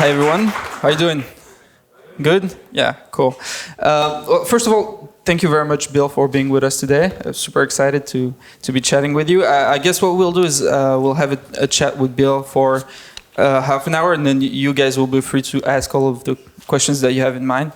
Hi everyone, how are you doing? Good? Yeah, cool. Well, first of all, thank you very much, Bill, for being with us today. I'm super excited to be chatting with you. I guess what we'll do is we'll have a chat with Bill for half an hour, and then you guys will be free to ask all of the questions that you have in mind.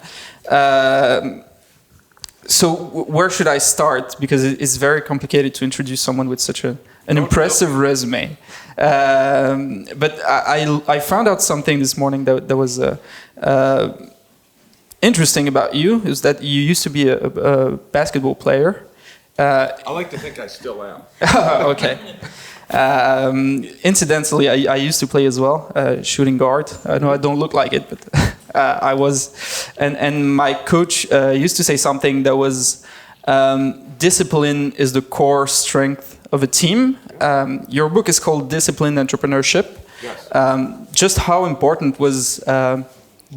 So where should I start? Because it's very complicated to introduce someone with such an impressive resume. But I found out something this morning that was interesting about you, is that you used to be a basketball player. I like to think I still am. Okay. Incidentally, I used to play as well, shooting guard. I know I don't look like it, but I was. And my coach used to say something that was, discipline is the core strength of a team. Your book is called Disciplined Entrepreneurship. Yes. Just how important was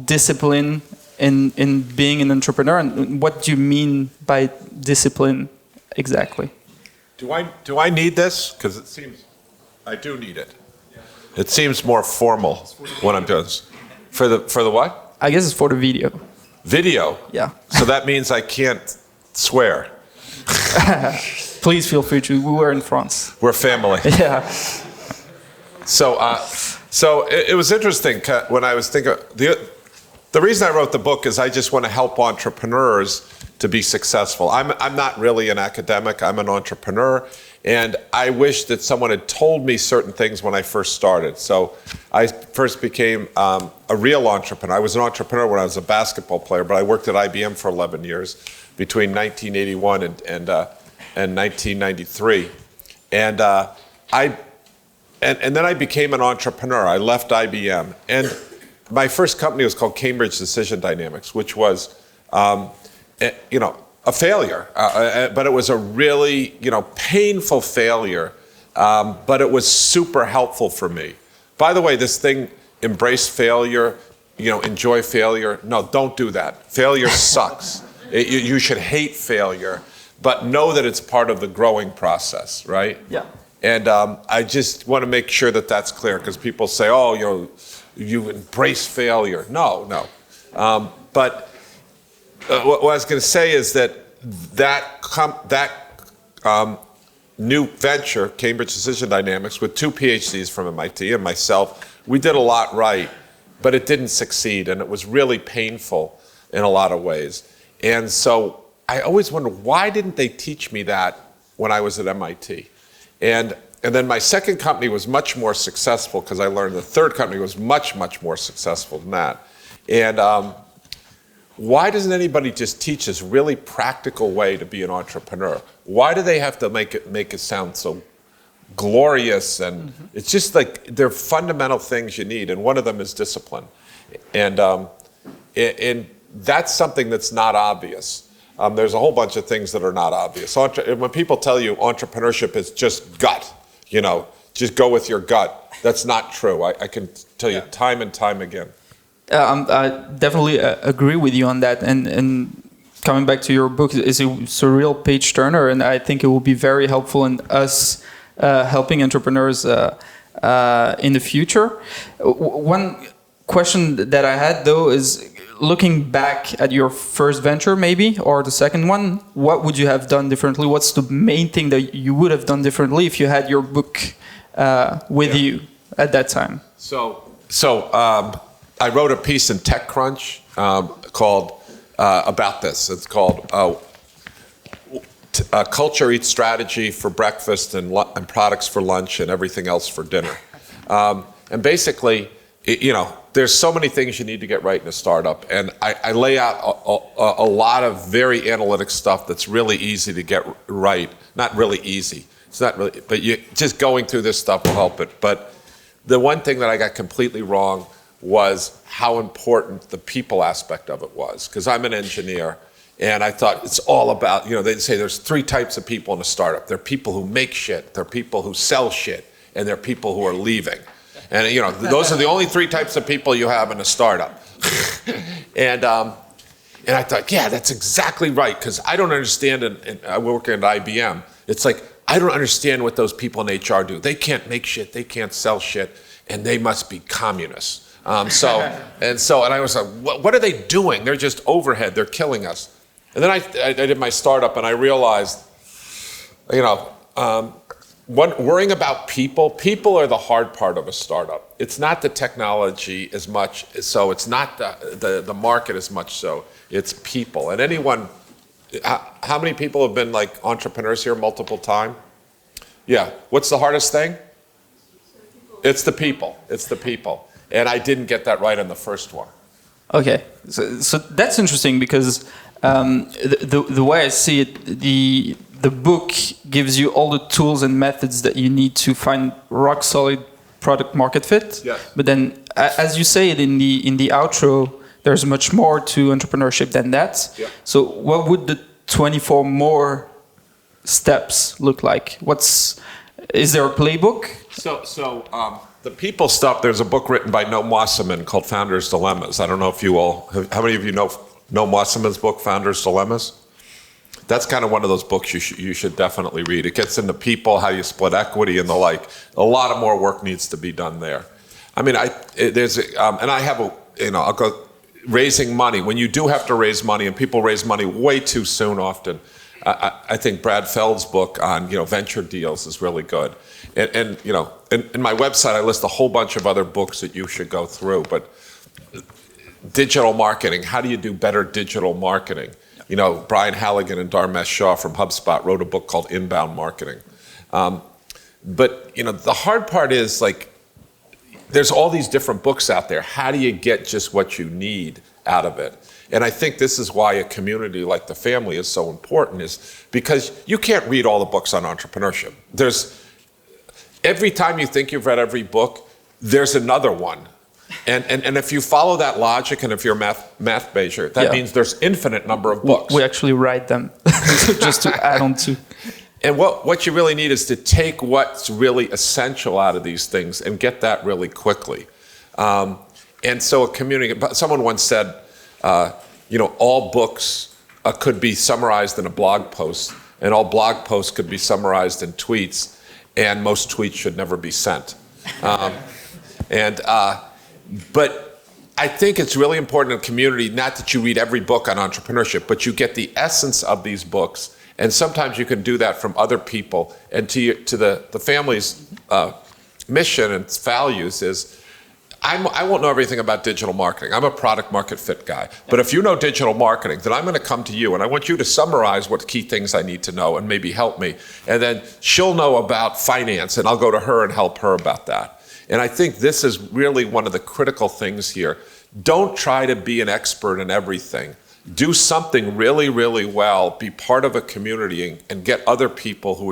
discipline in being an entrepreneur, and what do you mean by discipline exactly? Do I need this? Because it seems I do need it. It seems more formal when I'm doing this. For the what? I guess it's for the video. Video? Yeah. So that means I can't swear. Please feel free to. We were in France. We're family. Yeah. So it was interesting when I was thinking. The reason I wrote the book is I just want to help entrepreneurs to be successful. I'm not really an academic. I'm an entrepreneur, and I wish that someone had told me certain things when I first started. So I first became a real entrepreneur. I was an entrepreneur when I was a basketball player, but I worked at IBM for 11 years between 1981 and 1993, and then I became an entrepreneur. I left IBM, and my first company was called Cambridge Decision Dynamics, which was, a failure. But it was a really, painful failure. But it was super helpful for me. By the way, this thing, embrace failure, enjoy failure. No, don't do that. Failure sucks. You should hate failure, but know that it's part of the growing process, right? Yeah. And I just want to make sure that that's clear, because people say, oh, you embrace failure. No. But what I was going to say is that new venture, Cambridge Decision Dynamics, with 2 PhDs from MIT and myself, we did a lot right, but it didn't succeed, and it was really painful in a lot of ways. And so I always wondered, why didn't they teach me that when I was at MIT? And then my second company was much more successful, because I learned the third company was much, much more successful than that. And why doesn't anybody just teach this really practical way to be an entrepreneur? Why do they have to make it sound so glorious? And it's just like they're fundamental things you need, and one of them is discipline. And that's something that's not obvious. There's a whole bunch of things that are not obvious. When people tell you entrepreneurship is just gut, just go with your gut, that's not true. I can tell you time and time again. I definitely agree with you on that. And coming back to your book, it's a real page turner, and I think it will be very helpful in us helping entrepreneurs in the future. One question that I had, though, is looking back at your first venture, maybe, or the second one, what would you have done differently? What's the main thing that you would have done differently if you had your book with you at that time? So I wrote a piece in TechCrunch called about this. It's called Culture Eats Strategy for Breakfast and Products for Lunch and Everything Else for Dinner. And basically, there's so many things you need to get right in a startup, and I lay out a lot of very analytic stuff that's really easy to get right. Not really easy. It's not really, but just going through this stuff will help it. But the one thing that I got completely wrong was how important the people aspect of it was, because I'm an engineer, and I thought it's all about, they'd say there's 3 types of people in a startup. There are people who make shit, there are people who sell shit, and there are people who are leaving. And those are the only 3 types of people you have in a startup. And I thought, yeah, that's exactly right, because I don't understand, and I work at IBM, it's like, I don't understand what those people in HR do. They can't make shit, they can't sell shit, and they must be communists. And I was like, what are they doing? They're just overhead. They're killing us. And then I did my startup, and I realized, worrying about people are the hard part of a startup. It's not the technology as much, so it's not the market as much so. It's people. And how many people have been like entrepreneurs here multiple times? Yeah. What's the hardest thing? It's the people. It's the people. And I didn't get that right on the first one. Okay, so that's interesting because the way I see it, the book gives you all the tools and methods that you need to find rock solid product market fit. Yes. But then, as you say it in the outro, there's much more to entrepreneurship than that. Yeah. So what would the 24 more steps look like? Is there a playbook? So the people stuff, there's a book written by Noam Wasserman called Founders' Dilemmas. I don't know if you all, how many of you know Noam Wasserman's book, Founders' Dilemmas? That's kind of one of those books you should definitely read. It gets into people, how you split equity and the like. A lot of more work needs to be done there. I mean, I'll go raising money. When you do have to raise money, and people raise money way too soon often, I think Brad Feld's book on venture deals is really good. And in my website I list a whole bunch of other books that you should go through. But digital marketing, how do you do better digital marketing? Brian Halligan and Dharmesh Shah from HubSpot wrote a book called Inbound Marketing. But the hard part is there's all these different books out there. How do you get just what you need out of it? And I think this is why a community like the family is so important, is because you can't read all the books on entrepreneurship. Every time you think you've read every book, there's another one. And if you follow that logic, and if you're a math major, that means there's infinite number of books. We actually write them just to add on to. And what you really need is to take what's really essential out of these things and get that really quickly. And so a community, someone once said, all books could be summarized in a blog post, and all blog posts could be summarized in tweets, and most tweets should never be sent. But I think it's really important in a community, not that you read every book on entrepreneurship, but you get the essence of these books. And sometimes you can do that from other people. And to the family's mission and values is, I won't know everything about digital marketing. I'm a product market fit guy. But if you know digital marketing, then I'm going to come to you and I want you to summarize what key things I need to know and maybe help me. And then she'll know about finance and I'll go to her and help her about that. And I think this is really one of the critical things here. Don't try to be an expert in everything. Do something really, really well. Be part of a community and get other people who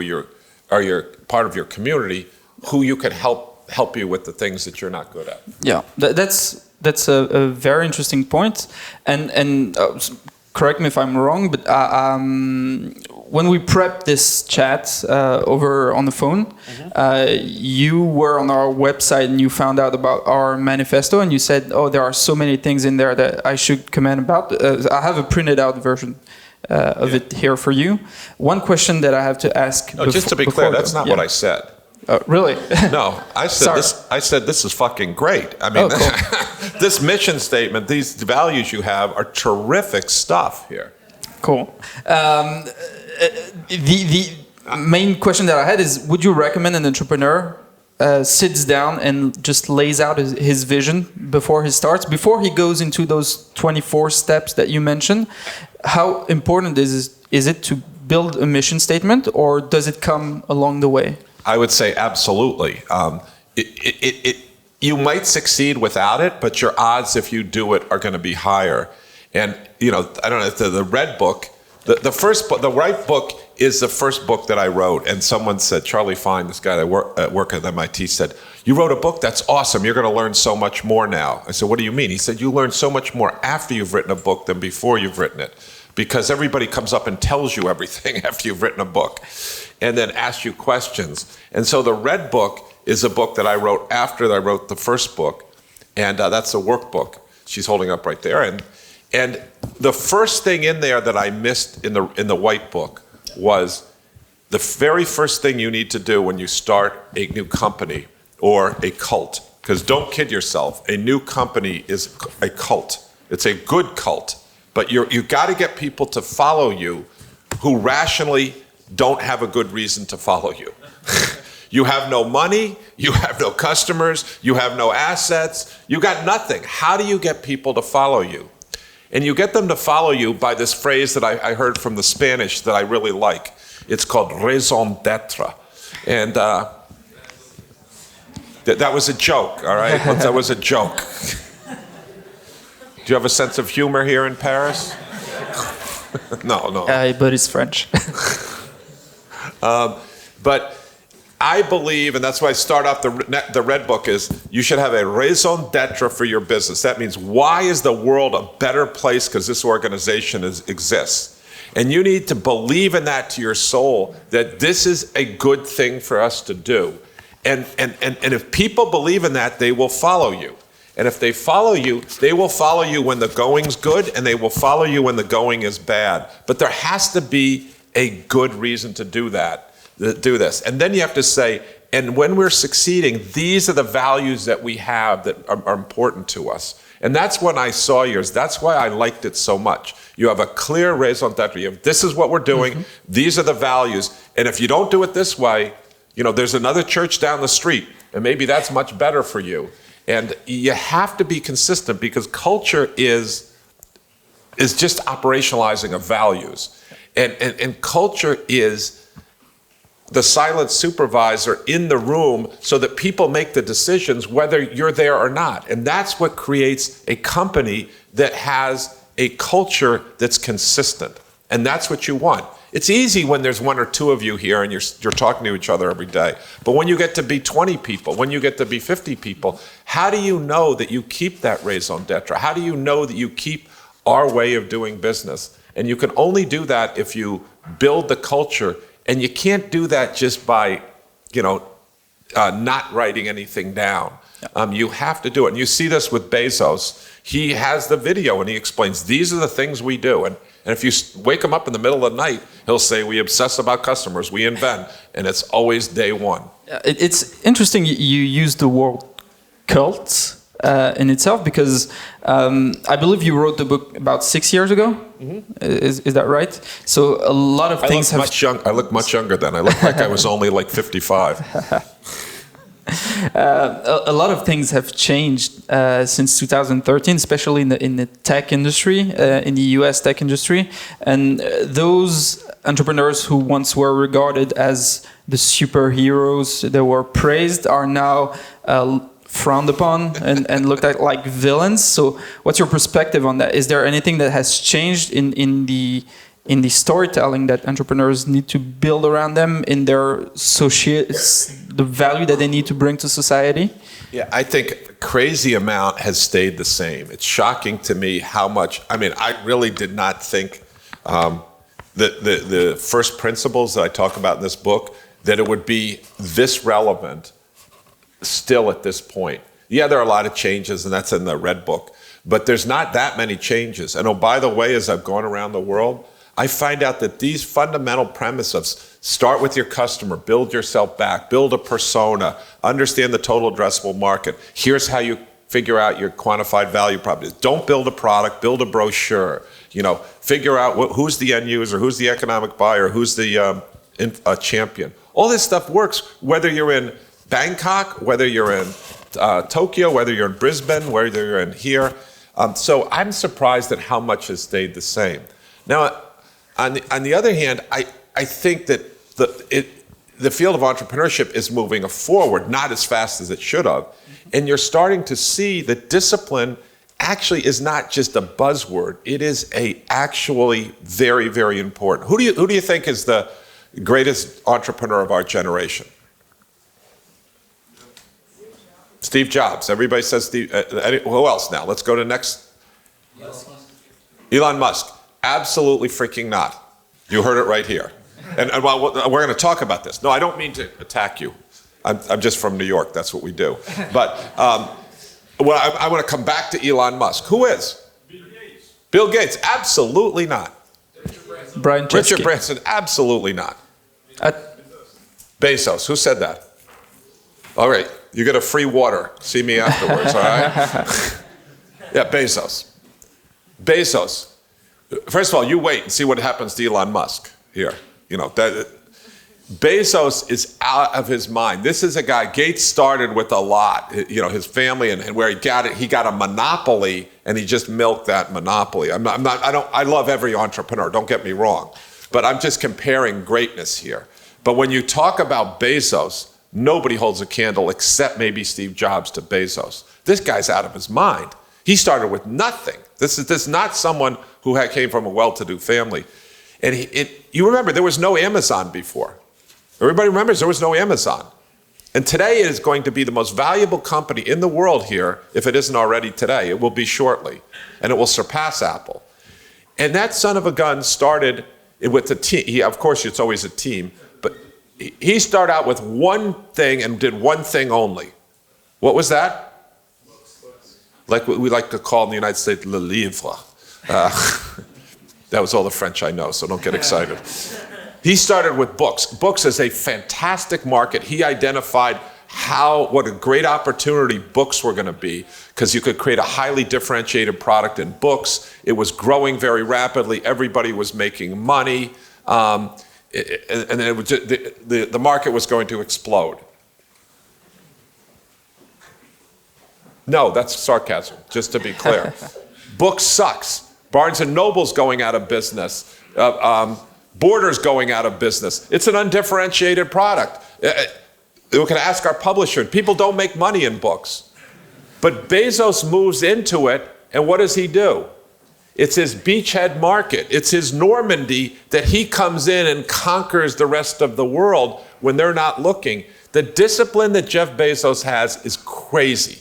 are your part of your community who you can help you with the things that you're not good at. Yeah, that's a very interesting point. And correct me if I'm wrong, but when we prepped this chat over on the phone, you were on our website and you found out about our manifesto and you said, oh, there are so many things in there that I should comment about. I have a printed out version of it here for you. One question that I have to ask. Just to be clear, that's not what I said. Really? No, I said this is fucking great. I mean, cool. This mission statement, these values you have are terrific stuff here. Cool. The main question that I had is, would you recommend an entrepreneur sits down and just lays out his vision before he starts, before he goes into those 24 steps that you mentioned? How important is it to build a mission statement, or does it come along the way? I would say absolutely. You might succeed without it, but your odds if you do it are going to be higher. And I don't know, the red book, the first book, the right book is the first book that I wrote. And someone said, Charlie Fine, this guy that work at MIT, said, you wrote a book, that's awesome. You're going to learn so much more now. I said, what do you mean? He said, you learn so much more after you've written a book than before you've written it. Because everybody comes up and tells you everything after you've written a book and then asks you questions. And so the red book is a book that I wrote after I wrote the first book. And that's a workbook. She's holding up right there. And the first thing in there that I missed in the white book was the very first thing you need to do when you start a new company or a cult Because don't kid yourself, a new company is a cult. It's a good cult. But you've got to get people to follow you who rationally don't have a good reason to follow you. You have no money, you have no customers, you have no assets, you got nothing. How do you get people to follow you? And you get them to follow you by this phrase that I heard from the Spanish that I really like. It's called raison d'être. And that was a joke, all right? That was a joke. Do you have a sense of humor here in Paris? No. But it's French. But I believe, and that's why I start off the red book, is you should have a raison d'être for your business. That means, why is the world a better place because this organization exists? And you need to believe in that to your soul, that this is a good thing for us to do. And if people believe in that, they will follow you. And if they follow you, they will follow you when the going's good, and they will follow you when the going is bad. But there has to be a good reason to do that, do this. And then you have to say, and when we're succeeding, these are the values that we have that are important to us. And that's when I saw yours. That's why I liked it so much. You have a clear raison d'être. You have, this is what we're doing. These are the values. And if you don't do it this way, there's another church down the street, and maybe that's much better for you. And you have to be consistent, because culture is just operationalizing of values. And culture is the silent supervisor in the room so that people make the decisions whether you're there or not. And that's what creates a company that has a culture that's consistent. And that's what you want. It's easy when there's one or two of you here and you're talking to each other every day. But when you get to be 20 people, when you get to be 50 people, how do you know that you keep that raison d'être? How do you know that you keep our way of doing business? And you can only do that if you build the culture. And you can't do that just by, not writing anything down. You have to do it. And you see this with Bezos. He has the video and he explains, these are the things we do. And if you wake him up in the middle of the night, he'll say, we obsess about customers, we invent. And it's always day one. It's interesting you use the word cult in itself, because I believe you wrote the book about 6 years ago. Mm-hmm. Is that right? So a lot of things have... I look much younger then. I look like I was only like 55. A lot of things have changed since 2013, especially in the tech industry, in the US tech industry. And those entrepreneurs who once were regarded as the superheroes that were praised are now frowned upon and looked at like villains. So what's your perspective on that? Is there anything that has changed in the storytelling that entrepreneurs need to build around them, in their the value that they need to bring to society? Yeah, I think a crazy amount has stayed the same. It's shocking to me how much, I really did not think the first principles that I talk about in this book, that it would be this relevant still at this point. Yeah, there are a lot of changes, and that's in the red book, but there's not that many changes. And oh, by the way, as I've gone around the world, I find out that these fundamental premises, start with your customer, build yourself back, build a persona, understand the total addressable market. Here's how you figure out your quantified value proposition. Don't build a product, build a brochure. Figure out who's the end user, who's the economic buyer, who's the champion. All this stuff works, whether you're in Bangkok, whether you're in Tokyo, whether you're in Brisbane, whether you're in here. So I'm surprised at how much has stayed the same. Now, on the other hand, I think that the field of entrepreneurship is moving forward, not as fast as it should have. And you're starting to see that discipline actually is not just a buzzword. It is actually very, very important. Who do you think is the greatest entrepreneur of our generation? Steve Jobs. Everybody says Steve. Who else now? Let's go to next. Elon Musk. Absolutely freaking not. You heard it right here. And we're going to talk about this. No, I don't mean to attack you. I'm just from New York. That's what we do. But I want to come back to Elon Musk. Who is? Bill Gates. Bill Gates. Absolutely not. Richard Branson. Absolutely not. Bezos. Who said that? All right. You get a free water. See me afterwards, all right? Yeah, Bezos. Bezos. First of all, you wait and see what happens to Elon Musk here. You know, Bezos is out of his mind. This is a guy, Gates started with a lot, you know, his family and where he got it, he got a monopoly and he just milked that monopoly. I love every entrepreneur, don't get me wrong, but I'm just comparing greatness here. But when you talk about Bezos, nobody holds a candle except maybe Steve Jobs to Bezos. This guy's out of his mind. He started with nothing. This is not someone who came from a well-to-do family. And you remember, there was no Amazon before. Everybody remembers there was no Amazon. And today it is going to be the most valuable company in the world here, if it isn't already today. It will be shortly. And it will surpass Apple. And that son of a gun started with a team. Of course, it's always a team. But he started out with one thing and did one thing only. What was that? Like what we like to call in the United States, le livre. That was all the French I know, so don't get excited. He started with books. Books is a fantastic market. He identified what a great opportunity books were going to be, because you could create a highly differentiated product in books. It was growing very rapidly. Everybody was making money. And then it was just, the market was going to explode. No, that's sarcasm, just to be clear. Books sucks. Barnes & Noble's going out of business. Borders going out of business. It's an undifferentiated product. We can ask our publisher. People don't make money in books. But Bezos moves into it, and what does he do? It's his beachhead market. It's his Normandy that he comes in and conquers the rest of the world when they're not looking. The discipline that Jeff Bezos has is crazy.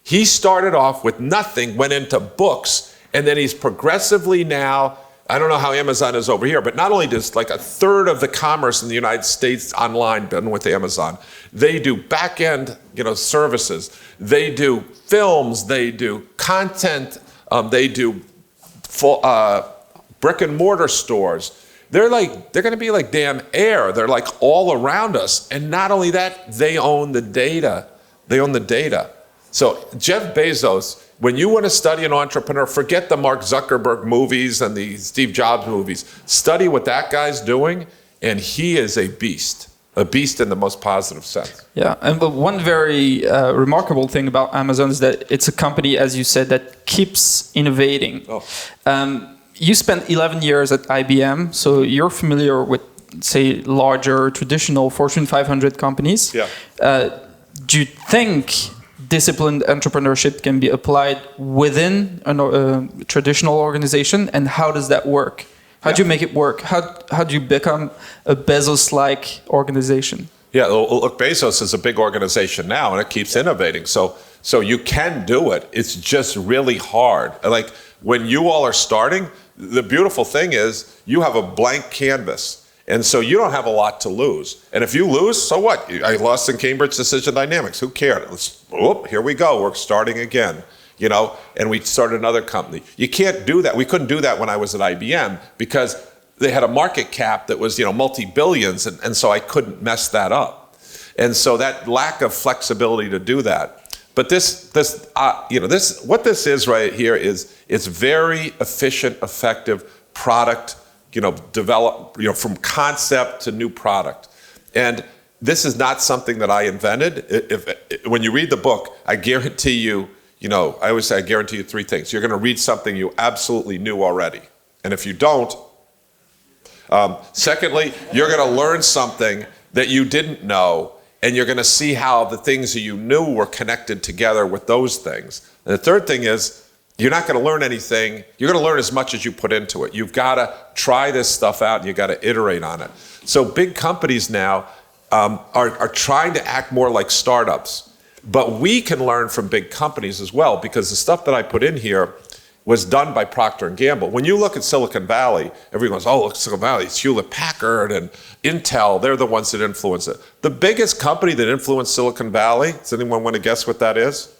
He started off with nothing, went into books, and then he's progressively now, I don't know how Amazon is over here, but not only does like a third of the commerce in the United States online done with Amazon, they do back-end, services, they do films, they do content, they do full, brick and mortar stores. They're going to be like damn air. They're like all around us. And not only that, they own the data. They own the data. So Jeff Bezos, when you want to study an entrepreneur, forget the Mark Zuckerberg movies and the Steve Jobs movies. Study what that guy's doing, and he is a beast in the most positive sense. Yeah, and but one very remarkable thing about Amazon is that it's a company, as you said, that keeps innovating. Oh. You spent 11 years at IBM, so you're familiar with, say, larger, traditional Fortune 500 companies. Yeah. Do you think disciplined entrepreneurship can be applied within a traditional organization, and how does that work? How do you make it work? How do you become a Bezos-like organization? Yeah, look, Bezos is a big organization now, and it keeps innovating. So you can do it. It's just really hard. Like when you all are starting, the beautiful thing is you have a blank canvas. And so you don't have a lot to lose. And if you lose, so what? I lost in Cambridge Decision Dynamics. Who cared? Here we go. We're starting again. And we started another company. You can't do that. We couldn't do that when I was at IBM because they had a market cap that was, multi-billions. And so I couldn't mess that up. And so that lack of flexibility to do that. But what this is right here is it's very efficient, effective product develop, from concept to new product. And this is not something that I invented. When you read the book, I guarantee you, I always say I guarantee you three things. You're going to read something you absolutely knew already. And if you don't, secondly, you're going to learn something that you didn't know, and you're going to see how the things that you knew were connected together with those things. And the third thing is, you're not going to learn anything. You're going to learn as much as you put into it. You've got to try this stuff out, and you've got to iterate on it. So big companies now are trying to act more like startups. But we can learn from big companies as well, because the stuff that I put in here was done by Procter & Gamble. When you look at Silicon Valley, everyone goes, look, Silicon Valley, it's Hewlett-Packard and Intel. They're the ones that influence it. The biggest company that influenced Silicon Valley, does anyone want to guess what that is?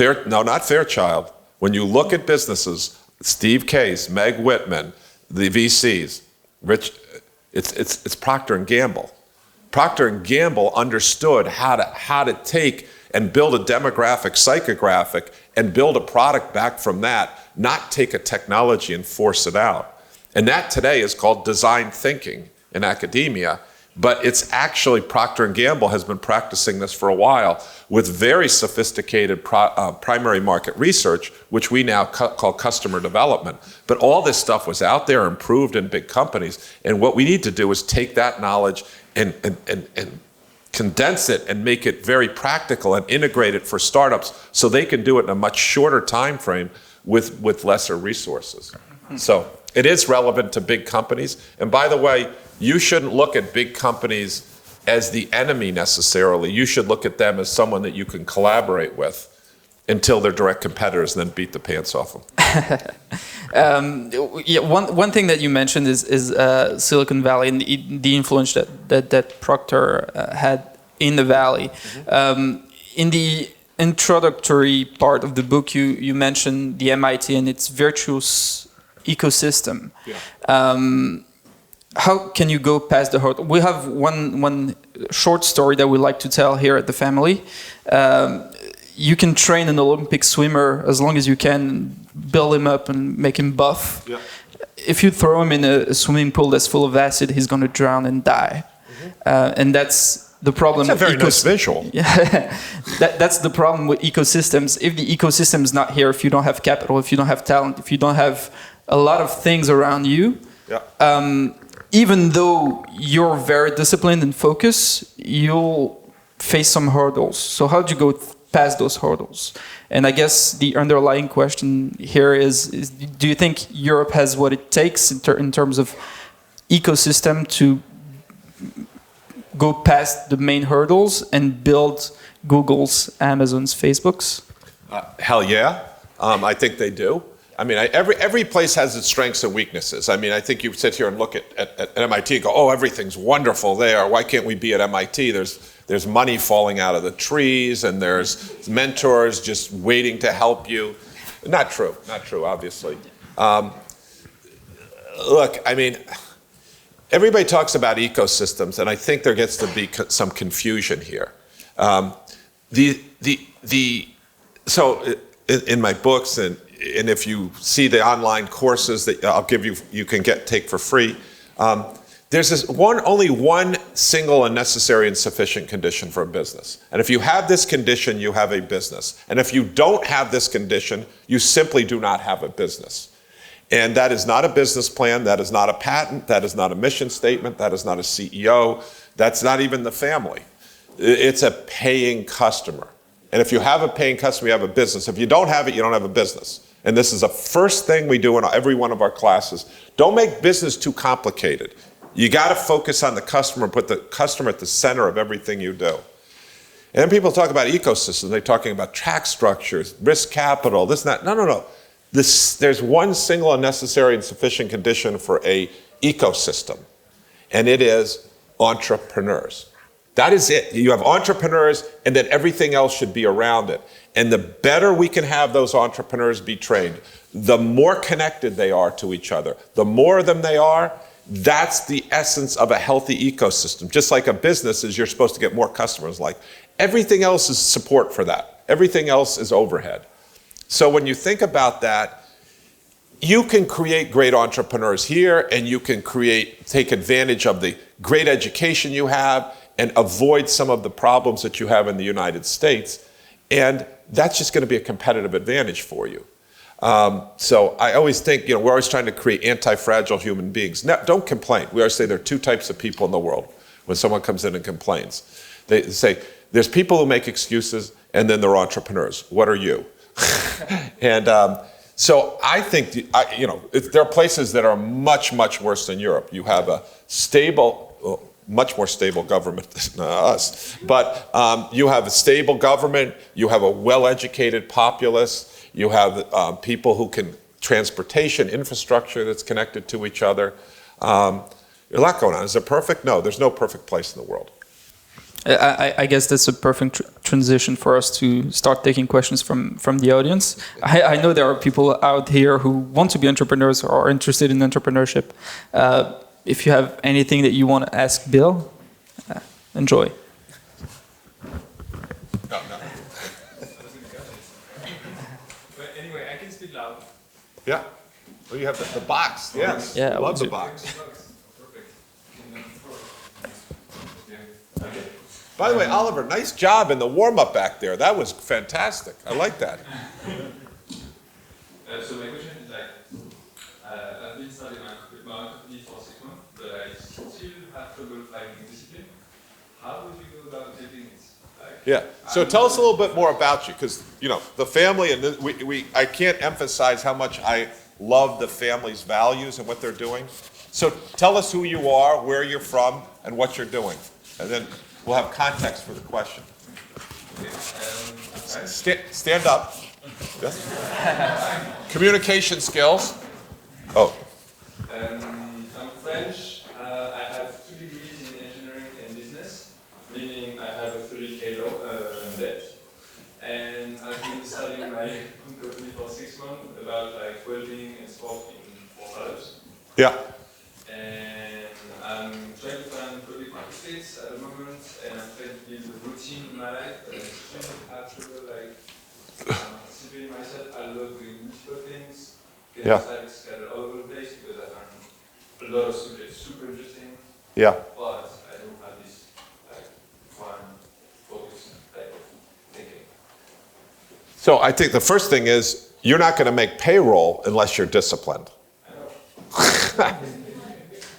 No, not Fairchild. When you look at businesses, Steve Case, Meg Whitman, the VCs, it's Procter & Gamble. Procter & Gamble understood how to take and build a demographic, psychographic, and build a product back from that, not take a technology and force it out. And that today is called design thinking in academia, but it's actually Procter & Gamble has been practicing this for a while with very sophisticated primary market research, which we now call customer development. But all this stuff was out there and proved in big companies. And what we need to do is take that knowledge and condense it and make it very practical and integrate it for startups so they can do it in a much shorter time frame with lesser resources. So it is relevant to big companies. And by the way, you shouldn't look at big companies as the enemy necessarily. You should look at them as someone that you can collaborate with until they're direct competitors and then beat the pants off them. One thing that you mentioned is Silicon Valley and the influence that Procter had in the Valley. In the introductory part of the book, you mentioned the MIT and its virtuous ecosystem. Yeah. How can you go past the hurdle? We have one short story that we like to tell here at the family. You can train an Olympic swimmer as long as you can build him up and make him buff. Yeah. If you throw him in a swimming pool that's full of acid, he's going to drown and die. And that's the problem. That's a very nice visual. Yeah, that's the problem with ecosystems. If the ecosystem is not here, if you don't have capital, if you don't have talent, if you don't have a lot of things around you, even though you're very disciplined and focused, you'll face some hurdles. So how do you go past those hurdles? And I guess the underlying question here is do you think Europe has what it takes in terms of ecosystem to go past the main hurdles and build Google's, Amazon's, Facebook's? Hell yeah. I think they do. I mean, every place has its strengths and weaknesses. I mean, I think you sit here and look at MIT and go, oh, everything's wonderful there. Why can't we be at MIT? There's money falling out of the trees and there's mentors just waiting to help you. Not true, obviously. Look, I mean, everybody talks about ecosystems, and I think there gets to be some confusion here. So in my books, and if you see the online courses that I'll give you, you can take for free. There's only one single and necessary and sufficient condition for a business. And if you have this condition, you have a business. And if you don't have this condition, you simply do not have a business. And that is not a business plan, that is not a patent, that is not a mission statement, that is not a CEO, that's not even the family. It's a paying customer. And if you have a paying customer, you have a business. If you don't have it, you don't have a business. And this is the first thing we do in every one of our classes. Don't make business too complicated. You got to focus on the customer, put the customer at the center of everything you do. And then people talk about ecosystems. They're talking about track structures, risk capital, this and that. No. There's one single and necessary and sufficient condition for a ecosystem, and it is entrepreneurs. That is it. You have entrepreneurs, and then everything else should be around it. And the better we can have those entrepreneurs be trained, the more connected they are to each other. The more of them they are, that's the essence of a healthy ecosystem. Just like a business is, you're supposed to get more customers. Like everything else is support for that. Everything else is overhead. So when you think about that, you can create great entrepreneurs here, and you can take advantage of the great education you have and avoid some of the problems that you have in the United States. And that's just going to be a competitive advantage for you. So I always think, we're always trying to create anti-fragile human beings. Now, don't complain. We always say there are two types of people in the world when someone comes in and complains. They say, there's people who make excuses, and then there are entrepreneurs. What are you? And so I think, there are places that are much, much worse than Europe. You have a much more stable government than us. But you have a stable government, you have a well-educated populace, you have people who can, transportation, infrastructure that's connected to each other. There's a lot going on. Is it perfect? No, there's no perfect place in the world. I guess that's a perfect transition for us to start taking questions from the audience. I know there are people out here who want to be entrepreneurs or are interested in entrepreneurship. If you have anything that you want to ask Bill. Enjoy. No. But anyway, I can speak loud. Yeah. Well, you have the box. Yes. Yeah, Love the we do. box. Perfect. Okay. By the way, Oliver, nice job in the warm-up back there. That was fantastic. I like that. So my question is like, I've been studying my company for 6 months, but I still have trouble finding discipline. How would you go about taking it? Like, Yeah. So tell us a little bit more about you, because the family, and I can't emphasize how much I love the family's values and what they're doing. So tell us who you are, where you're from, and what you're doing, and then we'll have context for the question. Stand up. Yes. Communication skills. Oh. I'm French. I have 2 degrees in engineering and business, meaning I have a 30K debt. And I've been studying my own company for 6 months about like well-being and sport for startups. Yeah. And I'm trying to find product market fit at the moment, and I'm trying to build a routine in my life, but I still have trouble like disciplining myself. I love doing multiple things, getting scattered all over the place because I learned a lot of subjects super interesting, Yeah. but I don't have this like one focus type of thinking. So I think the first thing is you're not going to make payroll unless you're disciplined.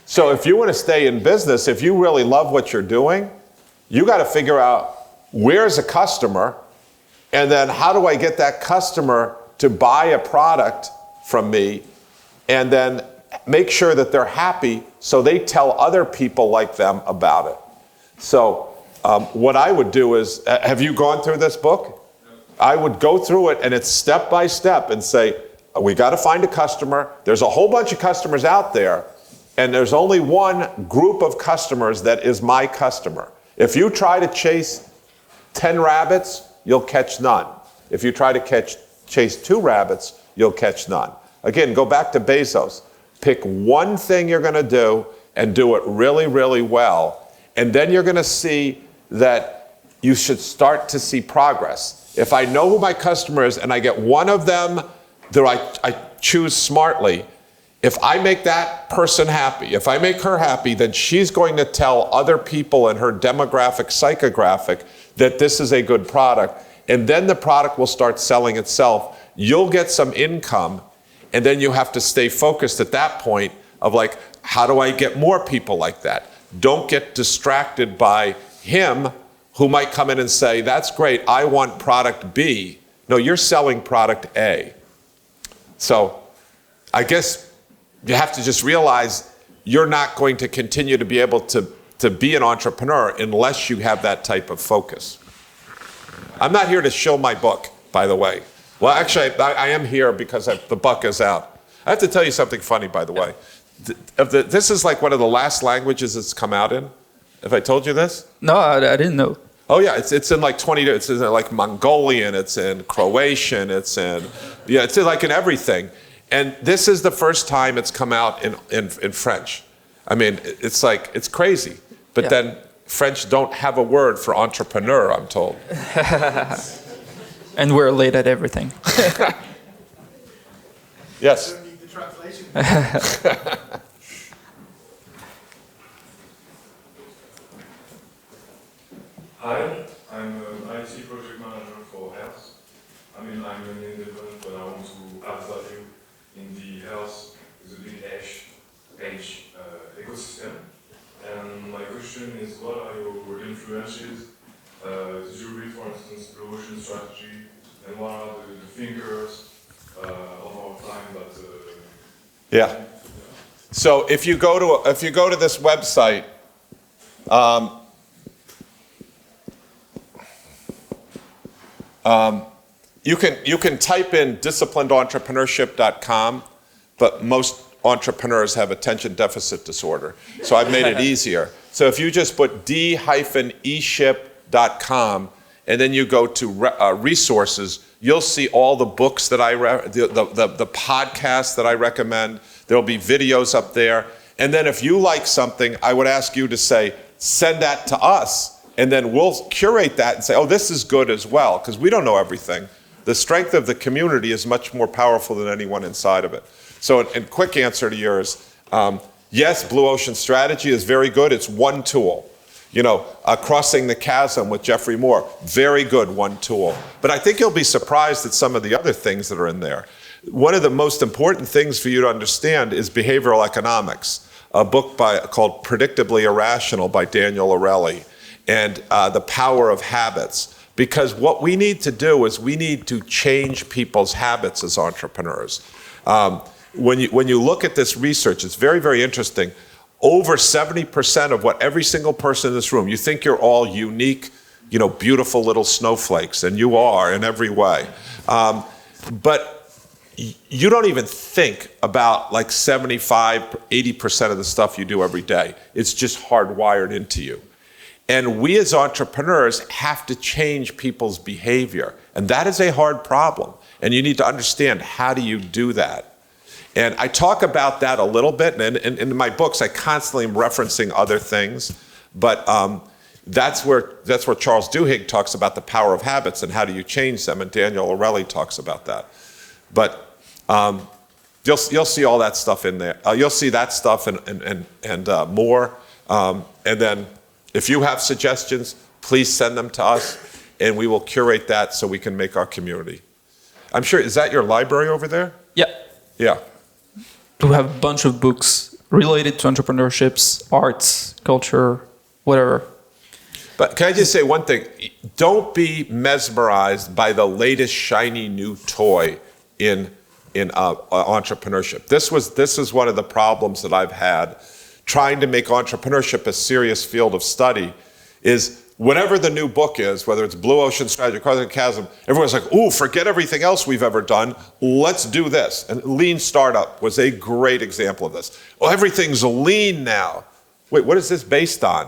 So if you want to stay in business, if you really love what you're doing, you got to figure out where's a customer, and then how do I get that customer to buy a product from me, and then make sure that they're happy so they tell other people like them about it. So what I would do is, have you gone through this book? I would go through it, and it's step by step, and say, we got to find a customer. There's a whole bunch of customers out there, and there's only one group of customers that is my customer. If you try to chase 10 rabbits, you'll catch none. If you try to chase 2 rabbits, you'll catch none. Again, go back to Bezos. Pick one thing you're going to do and do it really, really well. And then you're going to see that you should start to see progress. If I know who my customer is and I get one of them that I choose smartly, if I make that person happy, if I make her happy, then she's going to tell other people in her demographic, psychographic, that this is a good product. And then the product will start selling itself. You'll get some income, and then you have to stay focused at that point of like, how do I get more people like that? Don't get distracted by him who might come in and say, that's great, I want product B. No, you're selling product A. So I guess you have to just realize you're not going to continue to be able to be an entrepreneur unless you have that type of focus. I'm not here to show my book, by the way. Well, actually, I am here because the book is out. I have to tell you something funny, by the way. This is like one of the last languages it's come out in. Have I told you this? No, I didn't know. Oh yeah, it's in like 20. It's in like Mongolian. It's in Croatian. It's in like in everything. And this is the first time it's come out in French. I mean, it's crazy. But then French don't have a word for entrepreneur, I'm told. And we're late at everything. Yes. Don't need the translation. Hi, I'm an IT project manager for health. I mean, I'm an independent, but I want to add value in the health with a big H ecosystem. And my question is, what are your influences? Did you read, for instance, the Ocean Strategy? And what are the thinkers of our time that? Yeah. So if you go to this website, you can type in disciplinedentrepreneurship.com, but most entrepreneurs have attention deficit disorder. So I've made it easier. So if you just put d-eship.com and then you go to resources, you'll see all the books that the podcasts that I recommend. There'll be videos up there. And then if you like something, I would ask you to say, send that to us, and then we'll curate that and say, oh, this is good as well, because we don't know everything. The strength of the community is much more powerful than anyone inside of it. So in quick answer to yours, yes, Blue Ocean Strategy is very good. It's one tool. Crossing the Chasm with Jeffrey Moore, very good, one tool. But I think you'll be surprised at some of the other things that are in there. One of the most important things for you to understand is behavioral economics, a book called Predictably Irrational by Daniel Arelli, and The Power of Habits. Because what we need to do is we need to change people's habits as entrepreneurs. When you look at this research, it's very, very interesting. Over 70% of what every single person in this room, you think you're all unique, beautiful little snowflakes, and you are in every way. But you don't even think about like 75, 80% of the stuff you do every day. It's just hardwired into you. And we as entrepreneurs have to change people's behavior. And that is a hard problem. And you need to understand, how do you do that? And I talk about that a little bit, and in my books I constantly am referencing other things, but that's where Charles Duhigg talks about the power of habits and how do you change them, and Daniel Arelli talks about that. But you'll see all that stuff in there. You'll see that stuff and more. And then if you have suggestions, please send them to us, and we will curate that so we can make our community. I'm sure, is that your library over there? Yeah. Yeah. We have a bunch of books related to entrepreneurships, arts, culture, whatever. But can I just say one thing? Don't be mesmerized by the latest shiny new toy in entrepreneurship. This is one of the problems that I've had trying to make entrepreneurship a serious field of study, is whatever the new book is, whether it's Blue Ocean Strategy, Crossing the Chasm, everyone's like, ooh, forget everything else we've ever done. Let's do this. And Lean Startup was a great example of this. Well, everything's lean now. Wait, what is this based on?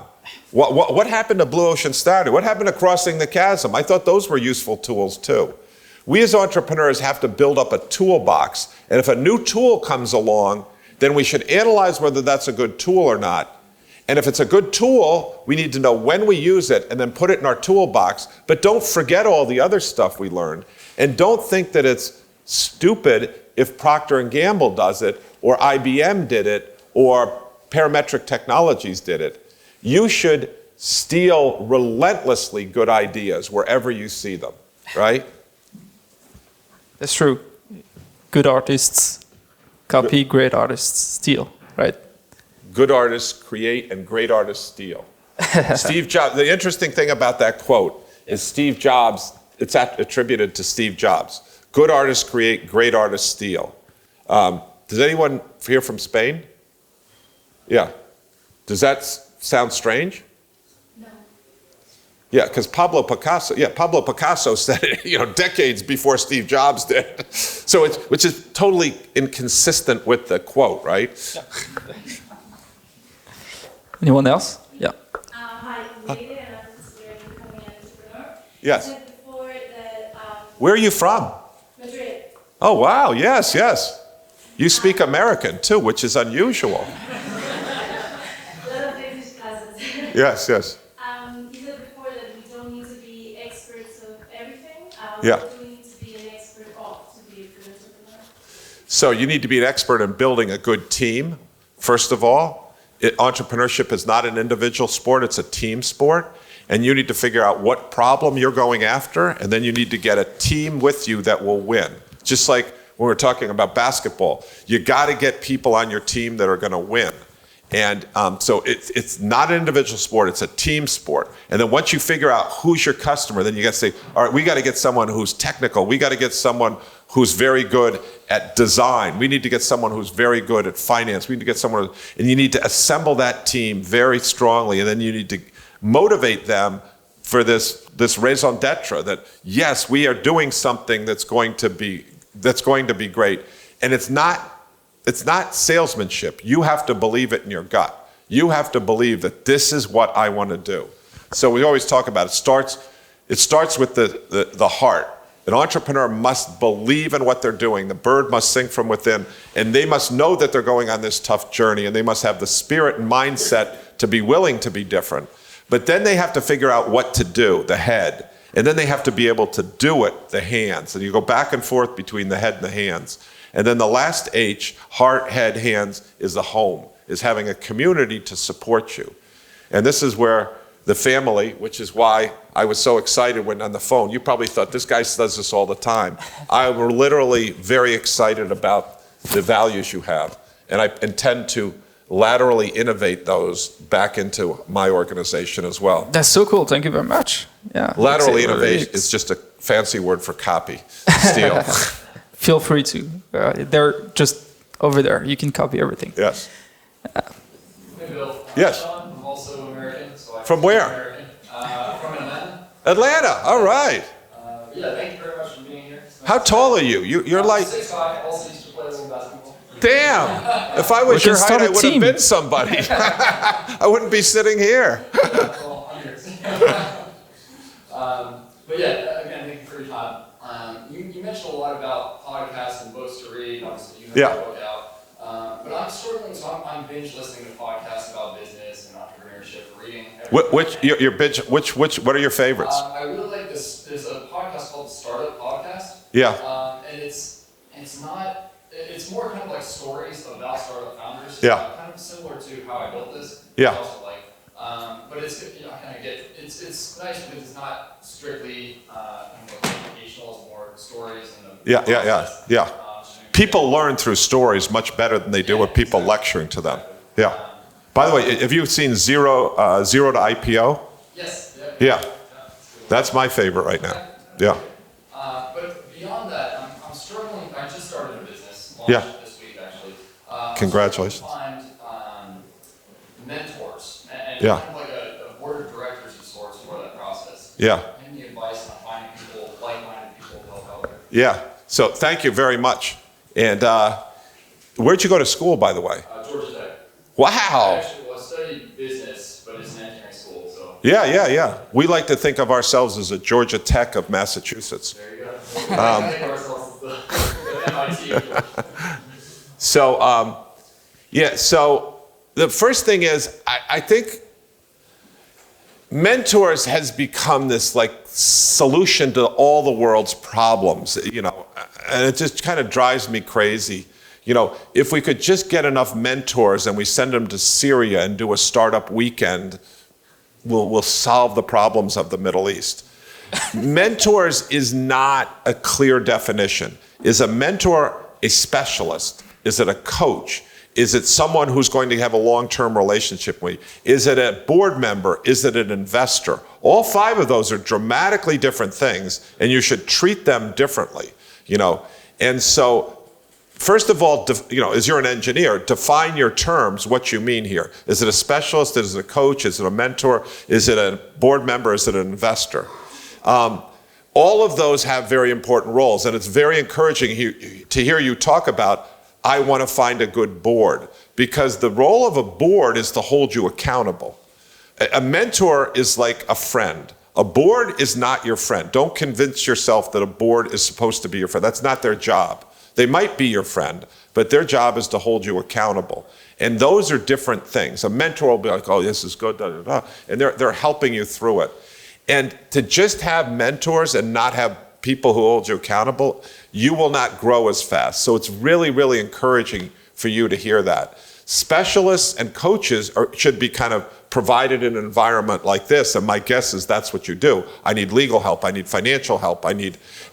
What happened to Blue Ocean Strategy? What happened to Crossing the Chasm? I thought those were useful tools too. We as entrepreneurs have to build up a toolbox. And if a new tool comes along, then we should analyze whether that's a good tool or not. And if it's a good tool, we need to know when we use it and then put it in our toolbox. But don't forget all the other stuff we learned. And don't think that it's stupid if Procter & Gamble does it, or IBM did it, or Parametric Technologies did it. You should steal relentlessly good ideas wherever you see them, right? That's true. Good artists copy, great artists steal, right? Good artists create and great artists steal. Steve Jobs, the interesting thing about that quote is Steve Jobs, it's attributed to Steve Jobs. Good artists create, great artists steal. Does anyone here from Spain? Yeah. Does that sound strange? No. Yeah, because Pablo Picasso said it, decades before Steve Jobs did. So which is totally inconsistent with the quote, right? Yeah. Anyone else? Yeah. Hi, I'm Lady, and I'm considering becoming an entrepreneur. Yes. You said before that, Where are you from? Madrid. Oh, wow, yes. You speak American, too, which is unusual. A lot of English classes. Yes. You said before that we don't need to be experts of everything. Yeah. What do we need to be an expert of to be a good entrepreneur? So you need to be an expert in building a good team, first of all. Entrepreneurship is not an individual sport, it's a team sport. And you need to figure out what problem you're going after, and then you need to get a team with you that will win. Just like when we're talking about basketball, you got to get people on your team that are going to win. And so it's not an individual sport, it's a team sport. And then once you figure out who's your customer, then you got to say, all right, we got to get someone who's technical. We got to get someone who's very good at design. We need to get someone who's very good at finance. We need to get someone, and you need to assemble that team very strongly. And then you need to motivate them for this raison d'etre that, yes, we are doing something that's going to be great. And it's not salesmanship. You have to believe it in your gut. You have to believe that this is what I want to do. So we always talk about it starts with the heart. An entrepreneur must believe in what they're doing. The bird must sing from within, and they must know that they're going on this tough journey, and they must have the spirit and mindset to be willing to be different. But then they have to figure out what to do, the head. And then they have to be able to do it, the hands. And you go back and forth between the head and the hands. And then the last H, heart, head, hands, is the home, is having a community to support you. And this is where the family, which is why I was so excited when on the phone, you probably thought, this guy does this all the time. I were literally very excited about the values you have. And I intend to laterally innovate those back into my organization as well. That's so cool. Thank you very much. Yeah. Laterally innovation is just a fancy word for copy, steal. Feel free to. They're just over there. You can copy everything. Yes. Hey, Bill. Yes. Sean. I'm also American. So From where? American. From Atlanta. Atlanta. All right. Yeah, thank you very much for being here. How tall are you? You're like, 6'5", also used to play a little basketball. damn. If I was We your can height, start I a would have team. been somebody. I wouldn't be sitting here. Well, hundreds. But yeah, again, thank you for your time. You mentioned a lot about podcasts and books to read. Obviously, you have Yeah. a book out. But I'm struggling, so I'm binge listening to podcasts about business and entrepreneurship, reading. What are your favorites? I really like this. There's a podcast called the Startup Podcast. Yeah. And it's more kind of like stories about startup founders. Yeah. Kind of similar to how I built this. Yeah. It's also like, but it's, I kind of get, it's nice because it's not strictly kind of like educational, it's more stories and the Yeah. People learn through stories much better than they do with people lecturing to them. Yeah. By the way, have you seen Zero to IPO? Yes. Yeah. That's my favorite right now. Yeah. But beyond that, I'm struggling. I just started a business Yeah. this week, actually. Congratulations. I'm struggling to find mentors and Yeah. kind of like a board of directors of sorts for that process. Yeah. Any advice on finding people, like-minded people to help out? Yeah. So thank you very much. And where'd you go to school, by the way? Georgia Tech. Wow. Actually, I studied business, but it's an engineering school, so Yeah. We like to think of ourselves as a Georgia Tech of Massachusetts. there you go. I think ourselves the MIT. So, so the first thing is, I think mentors has become this like solution to all the world's problems, and it just kind of drives me crazy. If we could just get enough mentors and we send them to Syria and do a startup weekend, we'll solve the problems of the Middle East. Mentors is not a clear definition. Is a mentor a specialist? Is it a coach? Is it someone who's going to have a long-term relationship with you? Is it a board member? Is it an investor? All five of those are dramatically different things, and you should treat them differently, And so, first of all, as you're an engineer, define your terms, what you mean here. Is it a specialist? Is it a coach? Is it a mentor? Is it a board member? Is it an investor? All of those have very important roles, and it's very encouraging to hear you talk about, I want to find a good board, because the role of a board is to hold you accountable. A mentor is like a friend. A board is not your friend. Don't convince yourself that a board is supposed to be your friend. That's not their job. They might be your friend, but their job is to hold you accountable. And those are different things. A mentor will be like, oh, this is good, and they're helping you through it. And to just have mentors and not have people who hold you accountable, you will not grow as fast. So it's really, really encouraging for you to hear that. Specialists and coaches should be kind of provided in an environment like this, and my guess is that's what you do. I need legal help, I need financial help, and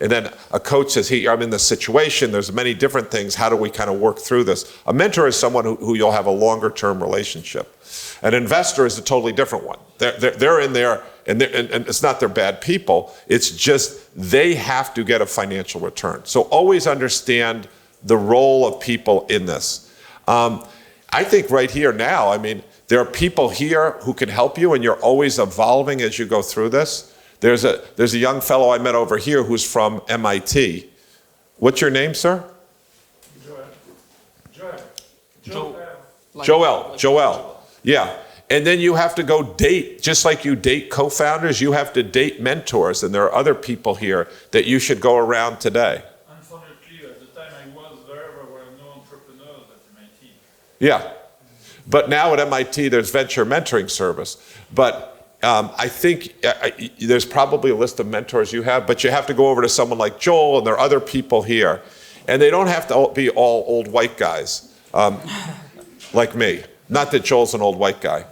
then a coach says, hey, I'm in this situation, there's many different things, how do we kind of work through this? A mentor is someone who you'll have a longer term relationship. An investor is a totally different one. They're in there, and it's not they're bad people, it's just they have to get a financial return. So always understand the role of people in this. I think right here now, there are people here who can help you, and you're always evolving as you go through this. There's a young fellow I met over here who's from MIT. What's your name, sir? Joel. Yeah. And then you have to go date, just like you date co-founders, you have to date mentors, and there are other people here that you should go around today. Unfortunately, at the time I was there were no entrepreneurs at MIT. Yeah. But now at MIT, there's venture mentoring service. But I think there's probably a list of mentors you have, but you have to go over to someone like Joel, and there are other people here. And they don't have to be all old white guys like me. Not that Joel's an old white guy.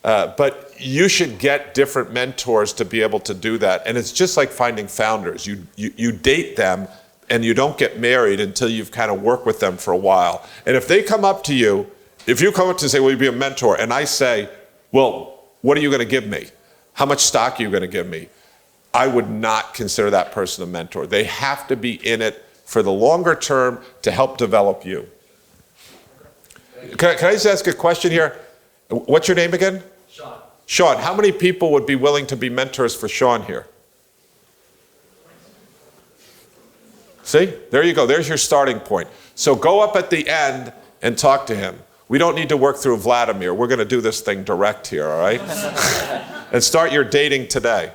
But you should get different mentors to be able to do that. And it's just like finding founders. You date them, and you don't get married until you've kind of worked with them for a while. And if they come up to you, if you come up to say, will you be a mentor? And I say, well, what are you going to give me? How much stock are you going to give me? I would not consider that person a mentor. They have to be in it for the longer term to help develop you. Can I just ask a question here? What's your name again? Sean. Sean, how many people would be willing to be mentors for Sean here? See, there you go. There's your starting point. So go up at the end and talk to him. We don't need to work through Vladimir. We're going to do this thing direct here, all right? And start your dating today.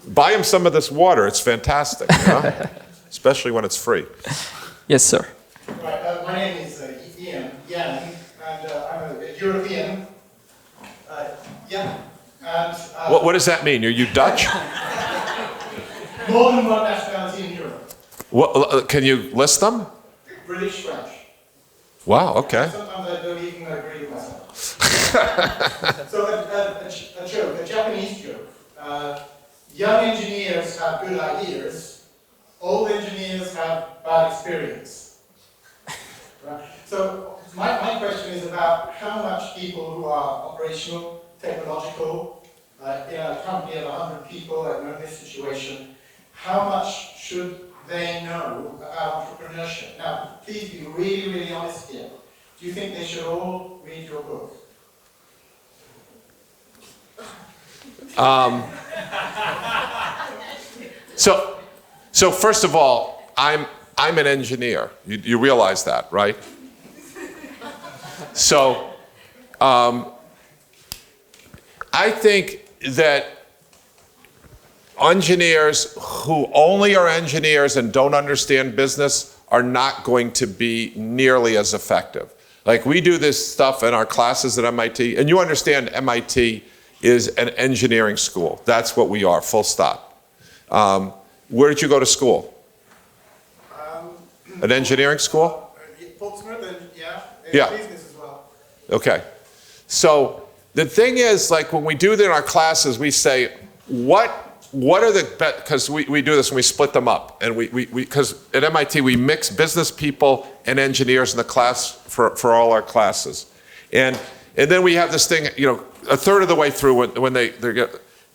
Buy him some of this water. It's fantastic, you know? Especially when it's free. Yes, sir. Right, my name is Ian, and I'm a European. What does that mean? Are you Dutch? More than one nationality in Europe. Can you list them? British, French. Wow, okay. Sometimes I don't even agree with myself. So a joke, a Japanese joke. Young engineers have good ideas. Old engineers have bad experience. Right? So my question is about how much people who are operational, technological, in a company of 100 people that are in this situation, how much should they know about entrepreneurship? Now, please be really, really honest here. Do you think they should all read your book? So first of all, I'm an engineer. You realize that, right? So I think that engineers who only are engineers and don't understand business are not going to be nearly as effective. Like, we do this stuff in our classes at MIT, and you understand MIT is an engineering school. That's what we are, full stop. Where did you go to school? An engineering school? Portsmouth, and Yeah. business as well. Okay. So the thing is, like, when we do that in our classes, we say, what are the, because we do this and we split them up. And because at MIT, we mix business people and engineers in the class for all our classes. And then we have this thing, you know, a third of the way through when they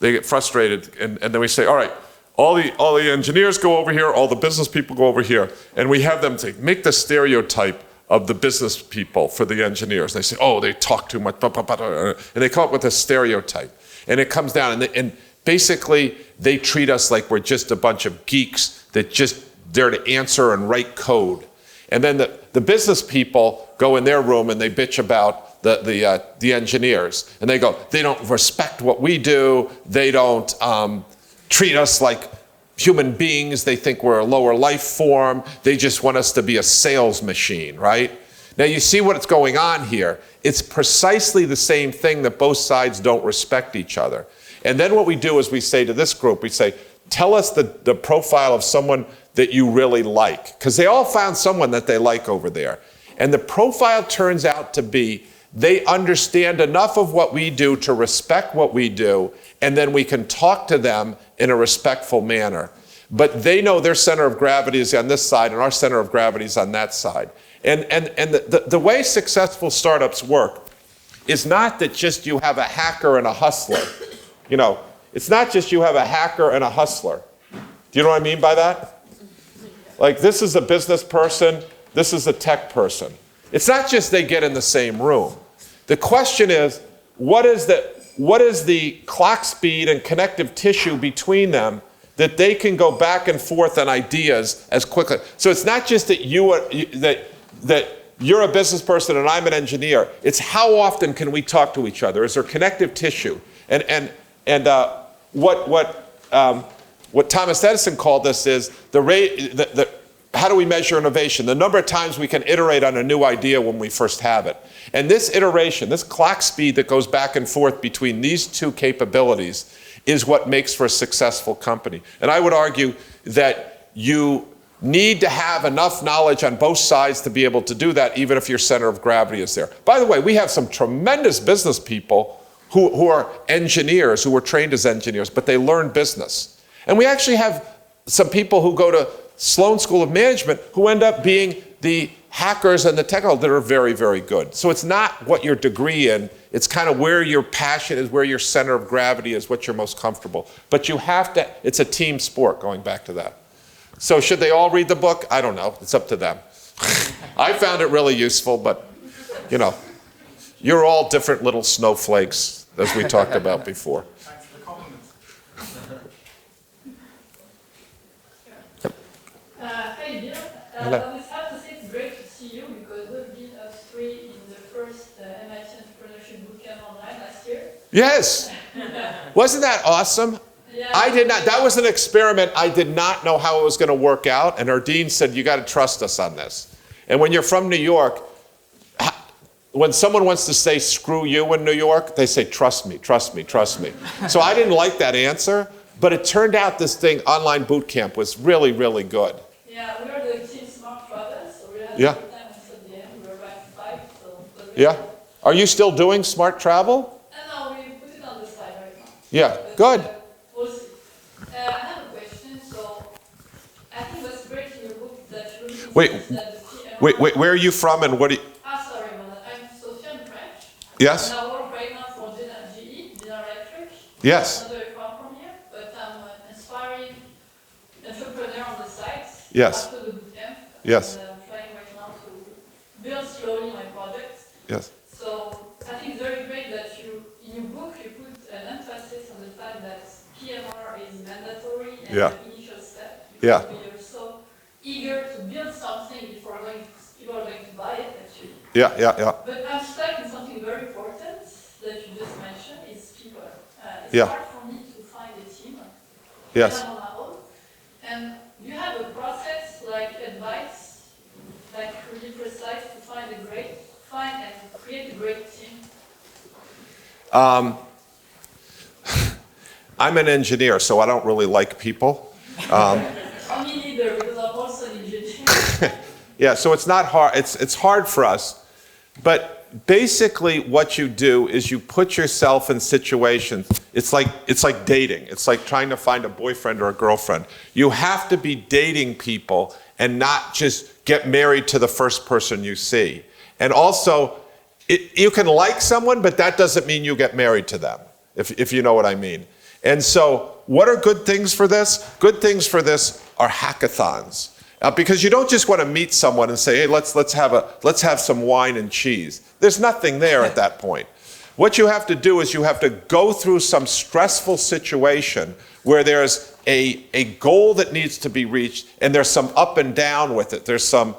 get frustrated, and then we say, all right, all the engineers go over here, all the business people go over here, and we have them make the stereotype of the business people for the engineers. They say, oh, they talk too much, and they come up with a stereotype. And it comes down, and basically they treat us like we're just a bunch of geeks that just there to answer and write code. And then the business people go in their room and they bitch about the engineers. And they go, they don't respect what we do, they don't treat us like human beings, they think we're a lower life form, they just want us to be a sales machine, right? Now you see what's going on here. It's precisely the same thing that both sides don't respect each other. And then what we do is we say to this group, we say, tell us the profile of someone that you really like. Because they all found someone that they like over there. And the profile turns out to be they understand enough of what we do to respect what we do, and then we can talk to them in a respectful manner. But they know their center of gravity is on this side and our center of gravity is on that side. And the way successful startups work is not that just you have a hacker and a hustler. You know, it's not just you have a hacker and a hustler. Do you know what I mean by that? Like, this is a business person, this is a tech person. It's not just they get in the same room. The question is, what is the clock speed and connective tissue between them that they can go back and forth on ideas as quickly? So it's not just that that you're a business person and I'm an engineer. It's how often can we talk to each other? Is there connective tissue? And what Thomas Edison called this is the how do we measure innovation? The number of times we can iterate on a new idea when we first have it. And this iteration, this clock speed that goes back and forth between these two capabilities is what makes for a successful company. And I would argue that you need to have enough knowledge on both sides to be able to do that, even if your center of gravity is there. By the way, we have some tremendous business people who are engineers, who were trained as engineers, but they learn business. And we actually have some people who go to Sloan School of Management who end up being the hackers and the technical that are very, very good. So it's not what your degree in, it's kind of where your passion is, where your center of gravity is, what you're most comfortable. But you have to, it's a team sport, going back to that. So should they all read the book? I don't know, it's up to them. I found it really useful, but you know, you're all different little snowflakes, as we talked about before. Thanks for the compliment. Hey Bill, Hello. I was have to say it's great to see you because we've been us three in the first MIT Entrepreneurship Bootcamp online last year. Yes, wasn't that awesome? Yeah. I did not, that was an experiment. I did not know how it was going to work out. And our dean said, you got to trust us on this. And when you're from New York, when someone wants to say screw you in New York, they say, trust me, trust me, trust me. So I didn't like that answer, but it turned out this thing, online boot camp, was really, really good. Yeah, we were the Team Smart Brothers, so we had Yeah. a good time until the end. We were back to 5, so it was really Yeah. good. Are you still doing smart travel? No, we put it on the side right now. Yeah, But, good. We'll see. I have a question. So I think what's great in your book that you really Wait, insist that the PMR Wait, where are you from and what do you, Sorry, man. I'm Sophia, I'm French. yes? And I work right now for GE, General Electric. Yes. Not very far from here, but I'm an inspiring entrepreneur on the site. Yes. After the bootcamp. Yes. And I'm trying right now to build slowly my project. Yes. So I think it's very great that you, in your book, you put an emphasis on the fact that PMR is mandatory and Yeah. the initial step. Yeah. Because we are so eager to build something before people are going to buy it, actually. Yeah, yeah, yeah. But I'm stuck in something very important that you just mentioned, is people. It's Yeah. hard for me to find a team. Yes. And I'm on my own. And you have a process, like advice, like really precise to find and create a great team. I'm an engineer, so I don't really like people. Me neither, because I'm also an engineer. Yeah, so it's not hard, it's hard for us, but basically what you do is you put yourself in situations, it's like dating. It's like trying to find a boyfriend or a girlfriend. You have to be dating people and not just get married to the first person you see. And also, you can like someone, but that doesn't mean you get married to them, if you know what I mean. And so, what are good things for this? Good things for this are hackathons. Because you don't just want to meet someone and say, hey, let's have some wine and cheese. There's nothing there at that point. What you have to do is you have to go through some stressful situation where there's a goal that needs to be reached, and there's some up and down with it. There's some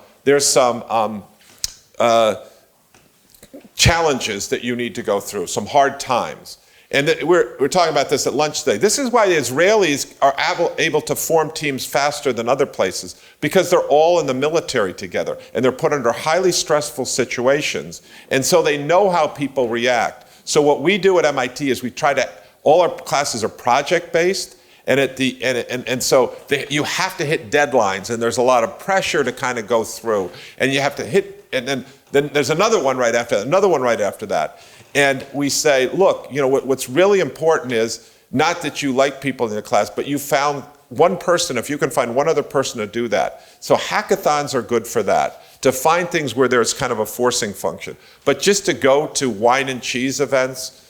challenges that you need to go through, some hard times. And we're talking about this at lunch today. This is why the Israelis are able to form teams faster than other places, because they're all in the military together, and they're put under highly stressful situations, and so they know how people react. So what we do at MIT is we try to, all our classes are project-based, and so you have to hit deadlines, and there's a lot of pressure to kind of go through, and you have to hit, and then there's another one right after that, another one right after that. And we say, look, you know, what's really important is not that you like people in your class, but you found one person, if you can find one other person to do that. So hackathons are good for that, to find things where there's kind of a forcing function. But just to go to wine and cheese events,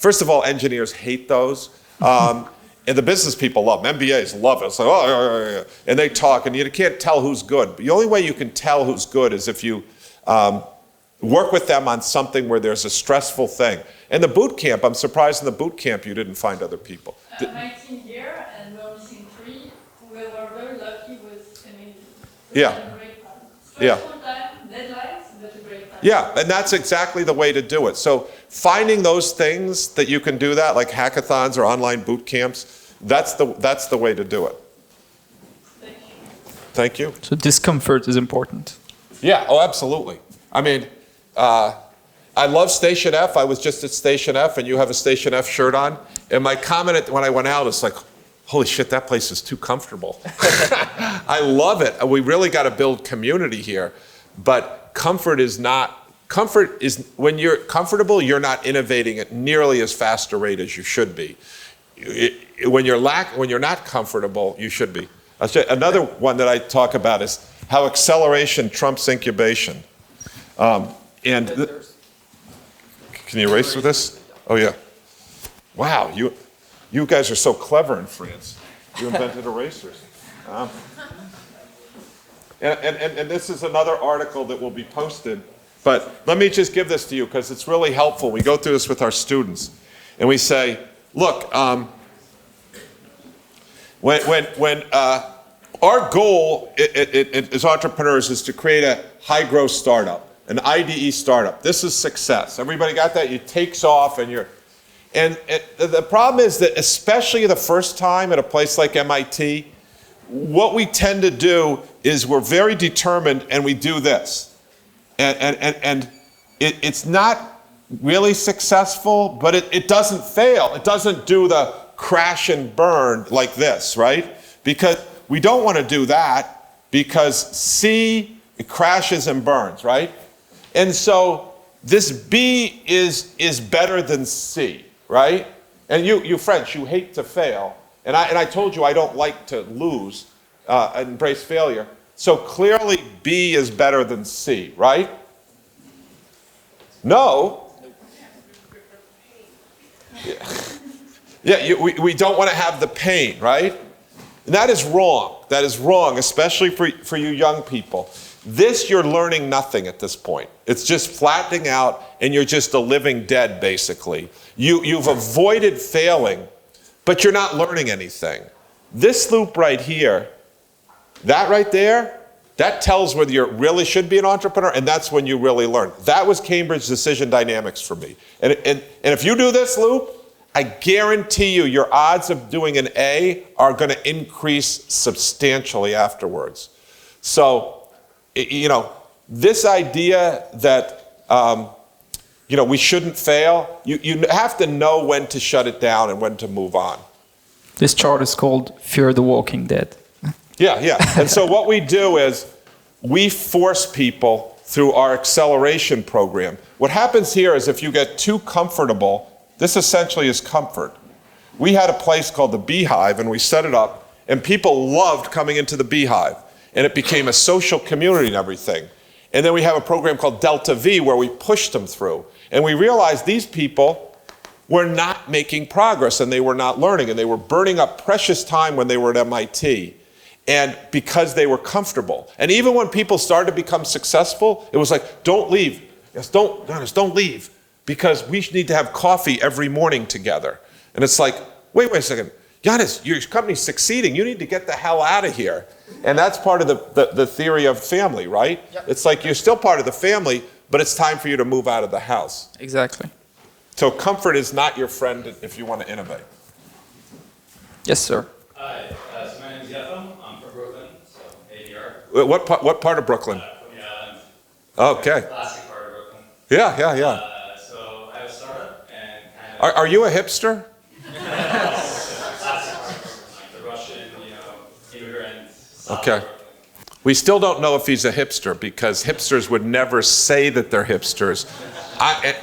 first of all, engineers hate those. And the business people love them. MBAs love it. It's like, oh, yeah. And they talk, and you can't tell who's good. But the only way you can tell who's good is if you work with them on something where there's a stressful thing. And the boot camp, I'm surprised in the boot camp you didn't find other people. My team here, and we're missing 3. We were very lucky with, Yeah. a great time. Yeah. Stressful time, deadlines, but a great time. Yeah, and that's exactly the way to do it. So finding those things that you can do that, like hackathons or online boot camps, that's the way to do it. Thank you. Thank you. So discomfort is important. Yeah, oh, absolutely. I mean, I love Station F. I was just at Station F, and you have a Station F shirt on. And my comment when I went out is like, holy shit, that place is too comfortable. I love it. We really got to build community here. But comfort is, when you're comfortable, you're not innovating at nearly as fast a rate as you should be. When you're not comfortable, you should be. Another one that I talk about is how acceleration trumps incubation. Can you erase with this? Oh yeah. Wow, you guys are so clever in France. You invented erasers. And this is another article that will be posted. But let me just give this to you because it's really helpful. We go through this with our students, and we say, look, when our goal as entrepreneurs is to create a high-growth startup, an IDE startup. This is success. Everybody got that? It takes off, and the problem is that especially the first time at a place like MIT, what we tend to do is we're very determined, and we do this, and it's not really successful, but it doesn't fail. It doesn't do the crash and burn like this, right? Because we don't want to do that because C, it crashes and burns, right? And so this B is better than C, right? And you French, you hate to fail. And I told you I don't like to lose, embrace failure. So clearly B is better than C, right? No. Yeah, we don't want to have the pain, right? And that is wrong. That is wrong, especially for you young people. This, you're learning nothing at this point. It's just flattening out, and you're just a living dead, basically. You've avoided failing, but you're not learning anything. This loop right here, that right there, that tells whether you really should be an entrepreneur, and that's when you really learn. That was Cambridge decision dynamics for me. And if you do this loop, I guarantee you your odds of doing an A are going to increase substantially afterwards. So, this idea that, we shouldn't fail, you have to know when to shut it down and when to move on. This chart is called Fear the Walking Dead. Yeah. And so what we do is we force people through our acceleration program. What happens here is if you get too comfortable, this essentially is comfort. We had a place called the Beehive, and we set it up, and people loved coming into the Beehive, and it became a social community and everything. And then we have a program called Delta V where we pushed them through, and we realized these people were not making progress, and they were not learning, and they were burning up precious time when they were at MIT, and because they were comfortable. And even when people started to become successful, it was like, don't leave. Yes, don't leave. Because we need to have coffee every morning together. And it's like, wait a second. Giannis, your company's succeeding. You need to get the hell out of here. And that's part of the theory of family, right? Yep. It's like you're still part of the family, but it's time for you to move out of the house. Exactly. So comfort is not your friend if you want to innovate. Yes, sir. Hi, so my name is Yefim. I'm from Brooklyn, so ADR. What part of Brooklyn? From the island. Okay. Classic part of Brooklyn. Yeah. So I have a startup and kind of... Are you a hipster? Classic part of Brooklyn, like the Russian, immigrant. Okay. We still don't know if he's a hipster because hipsters would never say that they're hipsters.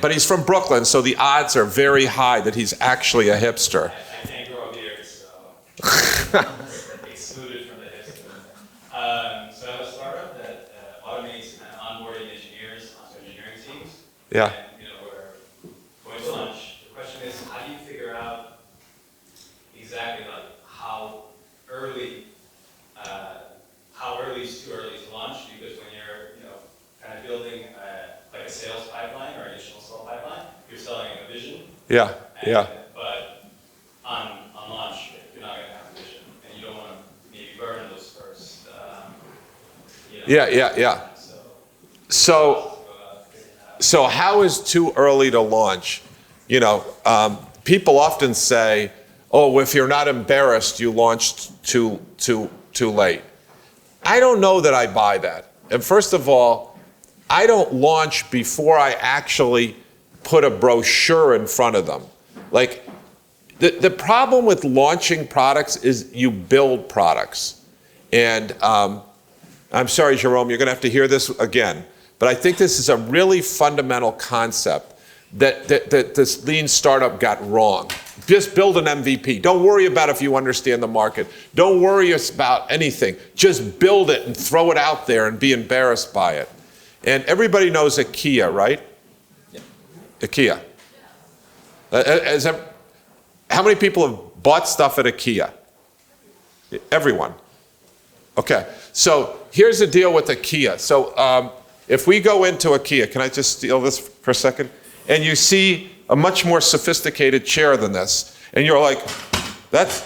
But he's from Brooklyn, so the odds are very high that he's actually a hipster. I can't grow a beard, so excluded from the hipster. So I have a startup that automates onboarding engineers onto engineering teams. Yeah. And, we're going to lunch. The question is, how do you figure out exactly how early is too early to launch? Because when you're kind of building a sales pipeline or initial sales pipeline, you're selling a vision. Yeah. But on launch, you're not going to have a vision, and you don't want to maybe burn those first. Yeah. So how is too early to launch? People often say, "Oh, if you're not embarrassed, you launched too late." I don't know that I buy that. And first of all, I don't launch before I actually put a brochure in front of them. Like, the problem with launching products is you build products. And I'm sorry, Jerome, you're going to have to hear this again. But I think this is a really fundamental concept that this lean startup got wrong. Just build an MVP. Don't worry about if you understand the market. Don't worry about anything. Just build it and throw it out there and be embarrassed by it. And everybody knows IKEA, right? Yeah. IKEA. How many people have bought stuff at IKEA? Everyone. Okay. So here's the deal with IKEA. So if we go into IKEA, can I just steal this for a second? And you see a much more sophisticated chair than this, and you're like, that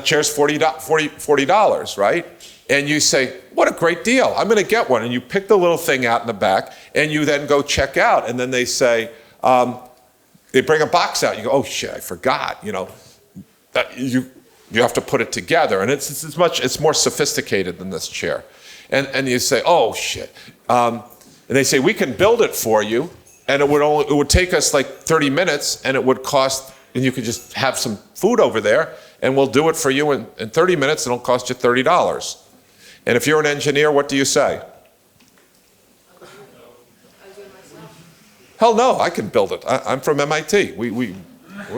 chair's $40, right? And you say, what a great deal, I'm gonna get one. And you pick the little thing out in the back, and you then go check out, and then they say, they bring a box out, you go, oh shit, I forgot, you know. You have to put it together, and it's more sophisticated than this chair. And you say, oh shit. And they say, we can build it for you, and it would take us like 30 minutes, and it would cost, and you could just have some food over there, and we'll do it for you in 30 minutes, and it'll cost you $30. And if you're an engineer, what do you say? Hell no, I can build it. I'm from MIT. We're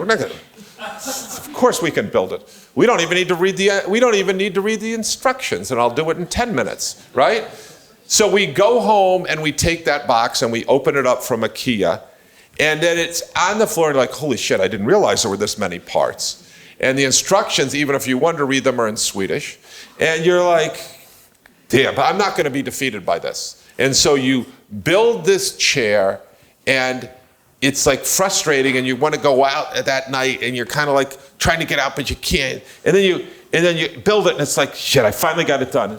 not gonna. Of course we can build it. We don't even need to read the instructions, and I'll do it in 10 minutes, right? So we go home and we take that box and we open it up from IKEA, and then it's on the floor and you're like, holy shit, I didn't realize there were this many parts. And the instructions, even if you want to read them, are in Swedish. And you're like, damn, but I'm not going to be defeated by this. And so you build this chair, and it's like frustrating, and you want to go out at that night, and you're kind of like trying to get out, but you can't. And then you build it, and it's like, shit, I finally got it done.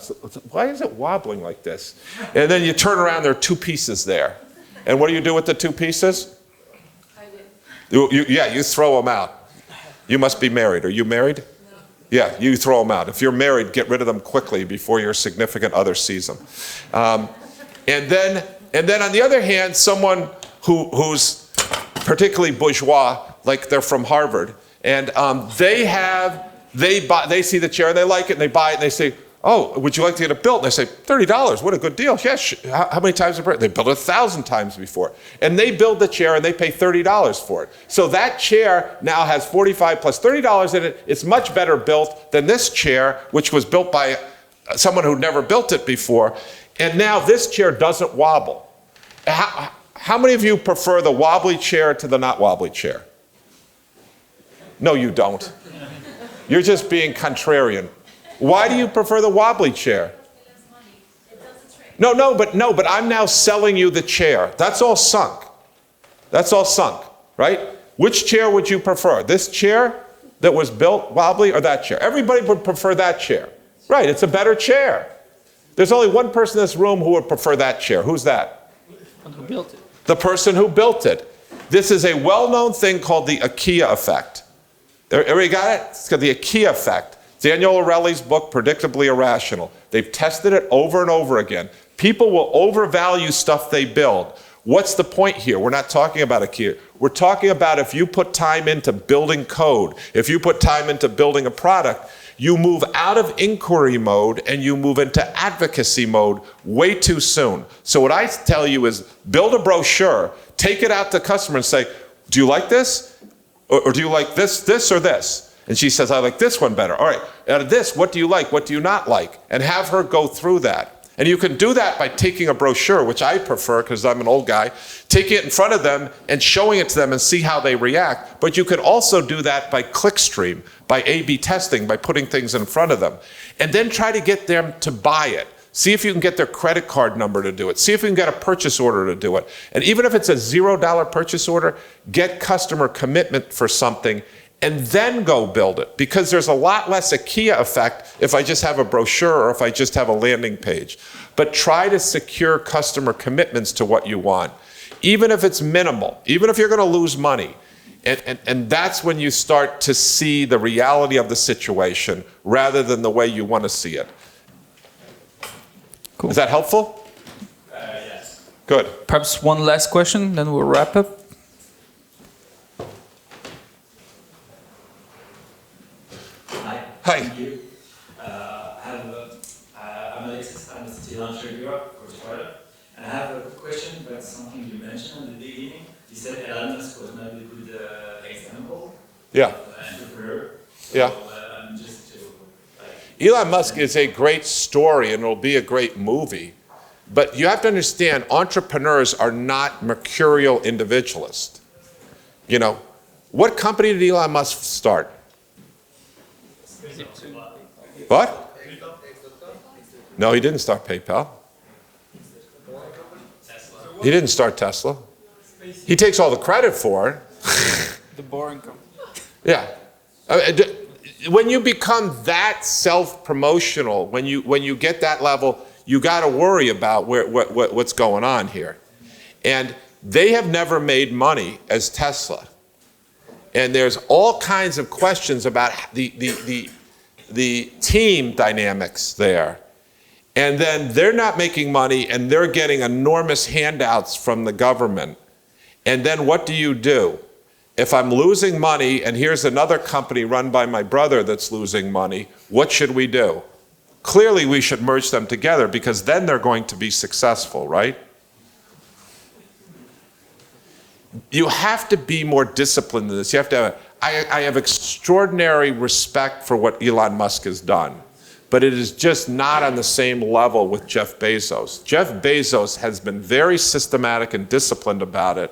Why is it wobbling like this? And then you turn around, there are two pieces there. And what do you do with the two pieces? You throw them out. You must be married. Are you married? No. Yeah, you throw them out. If you're married, get rid of them quickly before your significant other sees them. And then on the other hand, someone who's particularly bourgeois, like they're from Harvard, and they see the chair and they like it and they buy it and they say, oh, would you like to get it built? And they say, $30, what a good deal. Yes, how many times have they built it? 1,000 times before. And they build the chair and they pay $30 for it. So that chair now has $45 plus $30 in it. It's much better built than this chair, which was built by someone who'd never built it before. And now this chair doesn't wobble. How many of you prefer the wobbly chair to the not wobbly chair? No, you don't. You're just being contrarian. Why do you prefer the wobbly chair? No, but I'm now selling you the chair. That's all sunk. That's all sunk, right? Which chair would you prefer? This chair that was built wobbly, or that chair? Everybody would prefer that chair. Right, it's a better chair. There's only one person in this room who would prefer that chair. Who's that? Who built it? The person who built it. This is a well-known thing called the IKEA effect. Everybody got it? It's called the IKEA effect. Daniel O'Reilly's book, Predictably Irrational. They've tested it over and over again. People will overvalue stuff they build. What's the point here? We're not talking about IKEA. We're talking about if you put time into building code, if you put time into building a product, you move out of inquiry mode and you move into advocacy mode way too soon. So what I tell you is build a brochure, take it out to the customer and say, do you like this? Or do you like this, or this? And she says, I like this one better. All right, out of this, what do you like? What do you not like? And have her go through that. And you can do that by taking a brochure, which I prefer because I'm an old guy, taking it in front of them and showing it to them and see how they react. But you can also do that by clickstream, by A/B testing, by putting things in front of them. And then try to get them to buy it. See if you can get their credit card number to do it. See if you can get a purchase order to do it. And even if it's a $0 purchase order, get customer commitment for something and then go build it. Because there's a lot less IKEA effect if I just have a brochure or if I just have a landing page. But try to secure customer commitments to what you want. Even if it's minimal, even if you're gonna lose money. And that's when you start to see the reality of the situation rather than the way you wanna see it. Cool. Is that helpful? Yes. Good. Perhaps one last question, then we'll wrap up. Hi. Hi. Thank you. I'm Alexis. I'm still entrepreneur for startup. And I have a question about something you mentioned at the beginning. You said Elon Musk was not a good example Yeah. of an entrepreneur. So, Yeah. just to Elon Musk is a great story and it'll be a great movie. But you have to understand, entrepreneurs are not mercurial individualists. You know, what company did Elon Musk start? What? No, he didn't start PayPal. He didn't start Tesla. He takes all the credit for it. The boring company. Yeah. When you become that self-promotional, when you get that level, you got to worry about what's going on here. And they have never made money as Tesla. And there's all kinds of questions about the team dynamics there. And then they're not making money and they're getting enormous handouts from the government. And then what do? If I'm losing money and here's another company run by my brother that's losing money, what should we do? Clearly we should merge them together because then they're going to be successful, right? You have to be more disciplined in this. You have to I have extraordinary respect for what Elon Musk has done, but it is just not on the same level with Jeff Bezos. Jeff Bezos has been very systematic and disciplined about it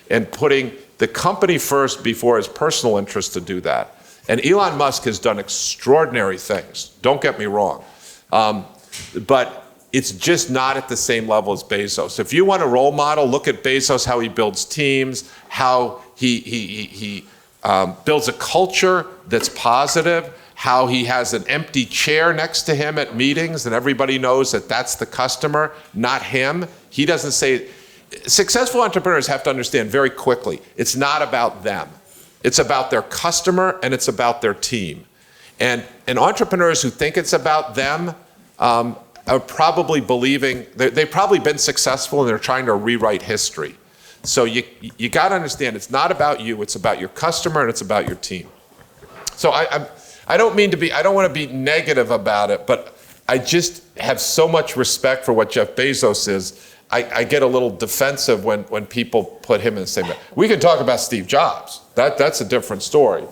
and putting the company first before his personal interest to do that. And Elon Musk has done extraordinary things, don't get me wrong. But it's just not at the same level as Bezos. If you want a role model, look at Bezos, how he builds teams, how he builds a culture that's positive, how he has an empty chair next to him at meetings and everybody knows that that's the customer, not him. He doesn't say, successful entrepreneurs have to understand very quickly, it's not about them. It's about their customer and it's about their team. And entrepreneurs who think it's about them are probably believing, they've probably been successful and they're trying to rewrite history. So you got to understand, it's not about you, it's about your customer and it's about your team. So I don't mean to be, I don't want to be negative about it, but I just have so much respect for what Jeff Bezos is. I get a little defensive when people put him in the same. We can talk about Steve Jobs. That's a different story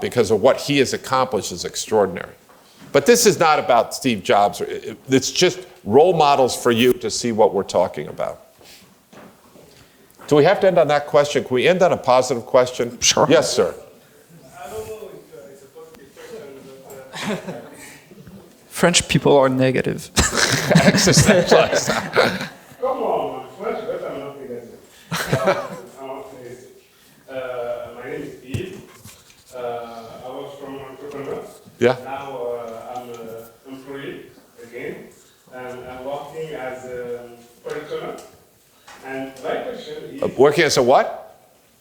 because of what he has accomplished is extraordinary. But this is not about Steve Jobs. It's just role models for you to see what we're talking about. Do we have to end on that question? Can we end on a positive question? Sure. Yes, sir. I don't know if it's a positive question, but French people are negative. Existentialist. come on, French, but I'm not negative. I'm optimistic. My name is Steve. I was from Entrepreneur. Yeah. Now I'm an employee again, and I'm working as a product owner. And my question is... Working as a what?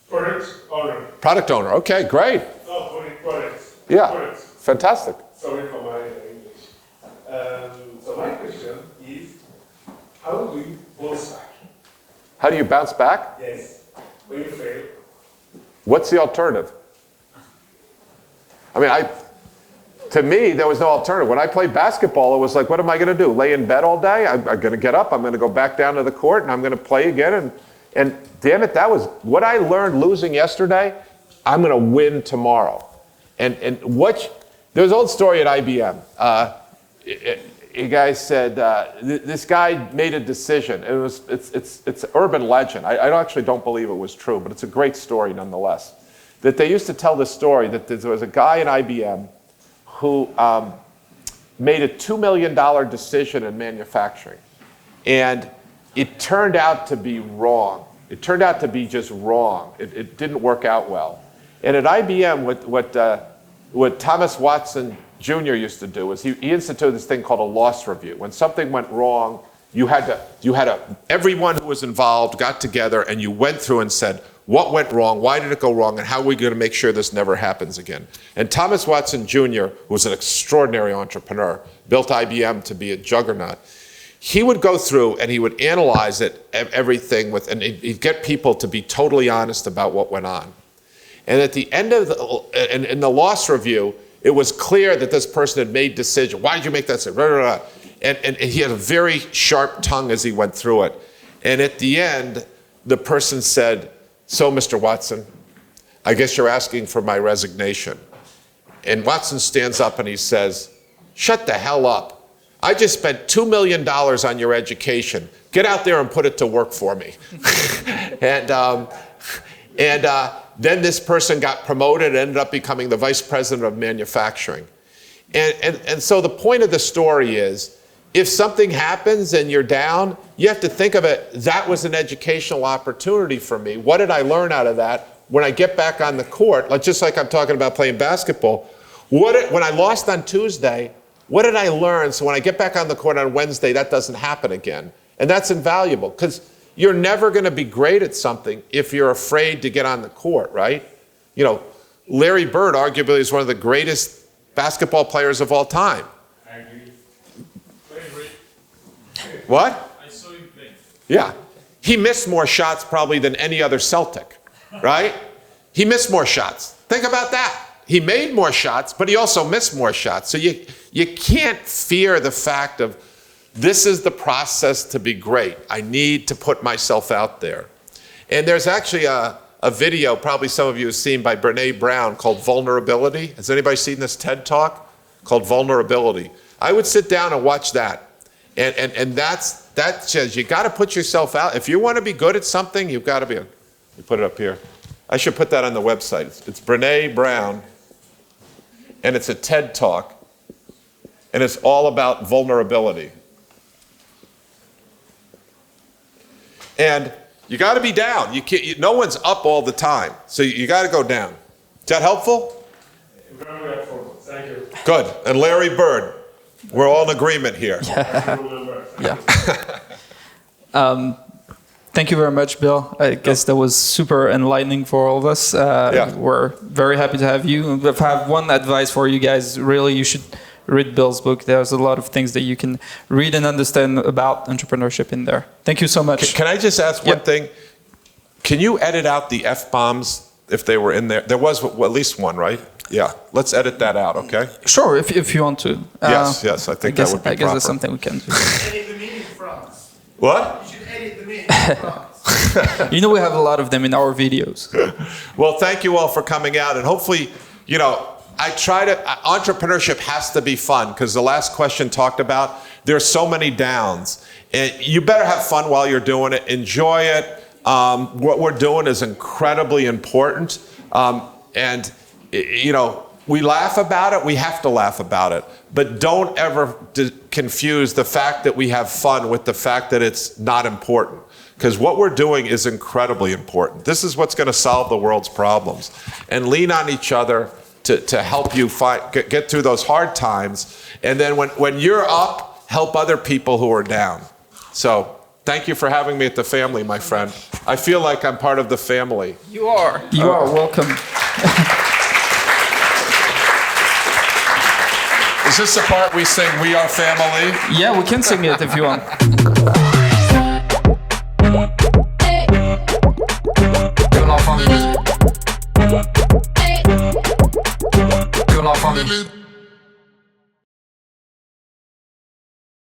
Product owner. Product owner. Okay, great. No, products. Yeah. Products. Fantastic. Sorry for my English. So my question is, how do you bounce back? How do you bounce back? Yes, when you fail. What's the alternative? I mean, to me, there was no alternative. When I played basketball, it was like, what am I going to do? Lay in bed all day? I'm going to get up. I'm going to go back down to the court, and I'm going to play again. And damn it, that was what I learned losing yesterday. I'm going to win tomorrow. And there was an old story at IBM. A guy said this guy made a decision. It's urban legend. I actually don't believe it was true, but it's a great story nonetheless. That they used to tell this story that there was a guy in IBM who made a $2 million decision in manufacturing. And it turned out to be wrong. It turned out to be just wrong. It didn't work out well. And at IBM, what Thomas Watson Jr. used to do was he instituted this thing called a loss review. When something went wrong, everyone who was involved got together and you went through and said, what went wrong? Why did it go wrong? And how are we going to make sure this never happens again? And Thomas Watson Jr., who was an extraordinary entrepreneur, built IBM to be a juggernaut. he would go through and he would analyze it, everything with, and he'd get people to be totally honest about what went on. And at the end of in the loss review, it was clear that this person had made decision. Why did you make that decision? And he had a very sharp tongue as he went through it. And at the end, the person said, "So, Mr. Watson, I guess you're asking for my resignation." And Watson stands up and he says, "Shut the hell up. I just spent $2 million on your education. Get out there and put it to work for me." and then this person got promoted and ended up becoming the vice president of manufacturing. And so the point of the story is, if something happens and you're down, you have to think of it, that was an educational opportunity for me. What did I learn out of that? When I get back on the court, just like I'm talking about playing basketball, when I lost on Tuesday, what did I learn? So when I get back on the court on Wednesday, that doesn't happen again. And that's invaluable, because you're never going to be great at something if you're afraid to get on the court, right? You know, Larry Bird arguably is one of the greatest basketball players of all time. I agree. What? I saw you play. Yeah. He missed more shots probably than any other Celtic, right? He missed more shots. Think about that. He made more shots, but he also missed more shots. So you can't fear the fact of, this is the process to be great. I need to put myself out there. And there's actually a video, probably some of you have seen, by Brene Brown called Vulnerability. Has anybody seen this TED Talk called Vulnerability? I would sit down and watch that. And that says you got to put yourself out. If you want to be good at something, you've got to be. We put it up here. I should put that on the website. It's Brene Brown, and it's a TED Talk, and it's all about vulnerability. And you got to be down. You can't. No one's up all the time, so you got to go down. Is that helpful? Very helpful. Thank you. Good. And Larry Bird, we're all in agreement here. Yeah. Thank you very much, Bill. I guess that was super enlightening for all of us. We're very happy to have you. If I have one advice for you guys, really, you should read Bill's book. There's a lot of things that you can read and understand about entrepreneurship in there. Thank you so much. Can I just ask one thing? Can you edit out the F-bombs if they were in there? There was at least one, right? Yeah. Let's edit that out, okay? Sure, if you want to. Yes, I think that would be proper. I guess that's something we can do. Edit the meeting France. What? You should edit the meeting France. You know, we have a lot of them in our videos. Well, thank you all for coming out, and hopefully, you know, entrepreneurship has to be fun, because the last question talked about, there's so many downs, and you better have fun while you're doing it. Enjoy it. What we're doing is incredibly important, and you know, we laugh about it, we have to laugh about it, but don't ever confuse the fact that we have fun with the fact that it's not important, because what we're doing is incredibly important. This is what's going to solve the world's problems, and lean on each other to help you get through those hard times, and then when you're up, help other people who are down. So thank you for having me at the family, my friend. I feel like I'm part of the family. You are. You are welcome. Is this the part we sing, "We Are Family"? Yeah, we can sing it if you want. Family.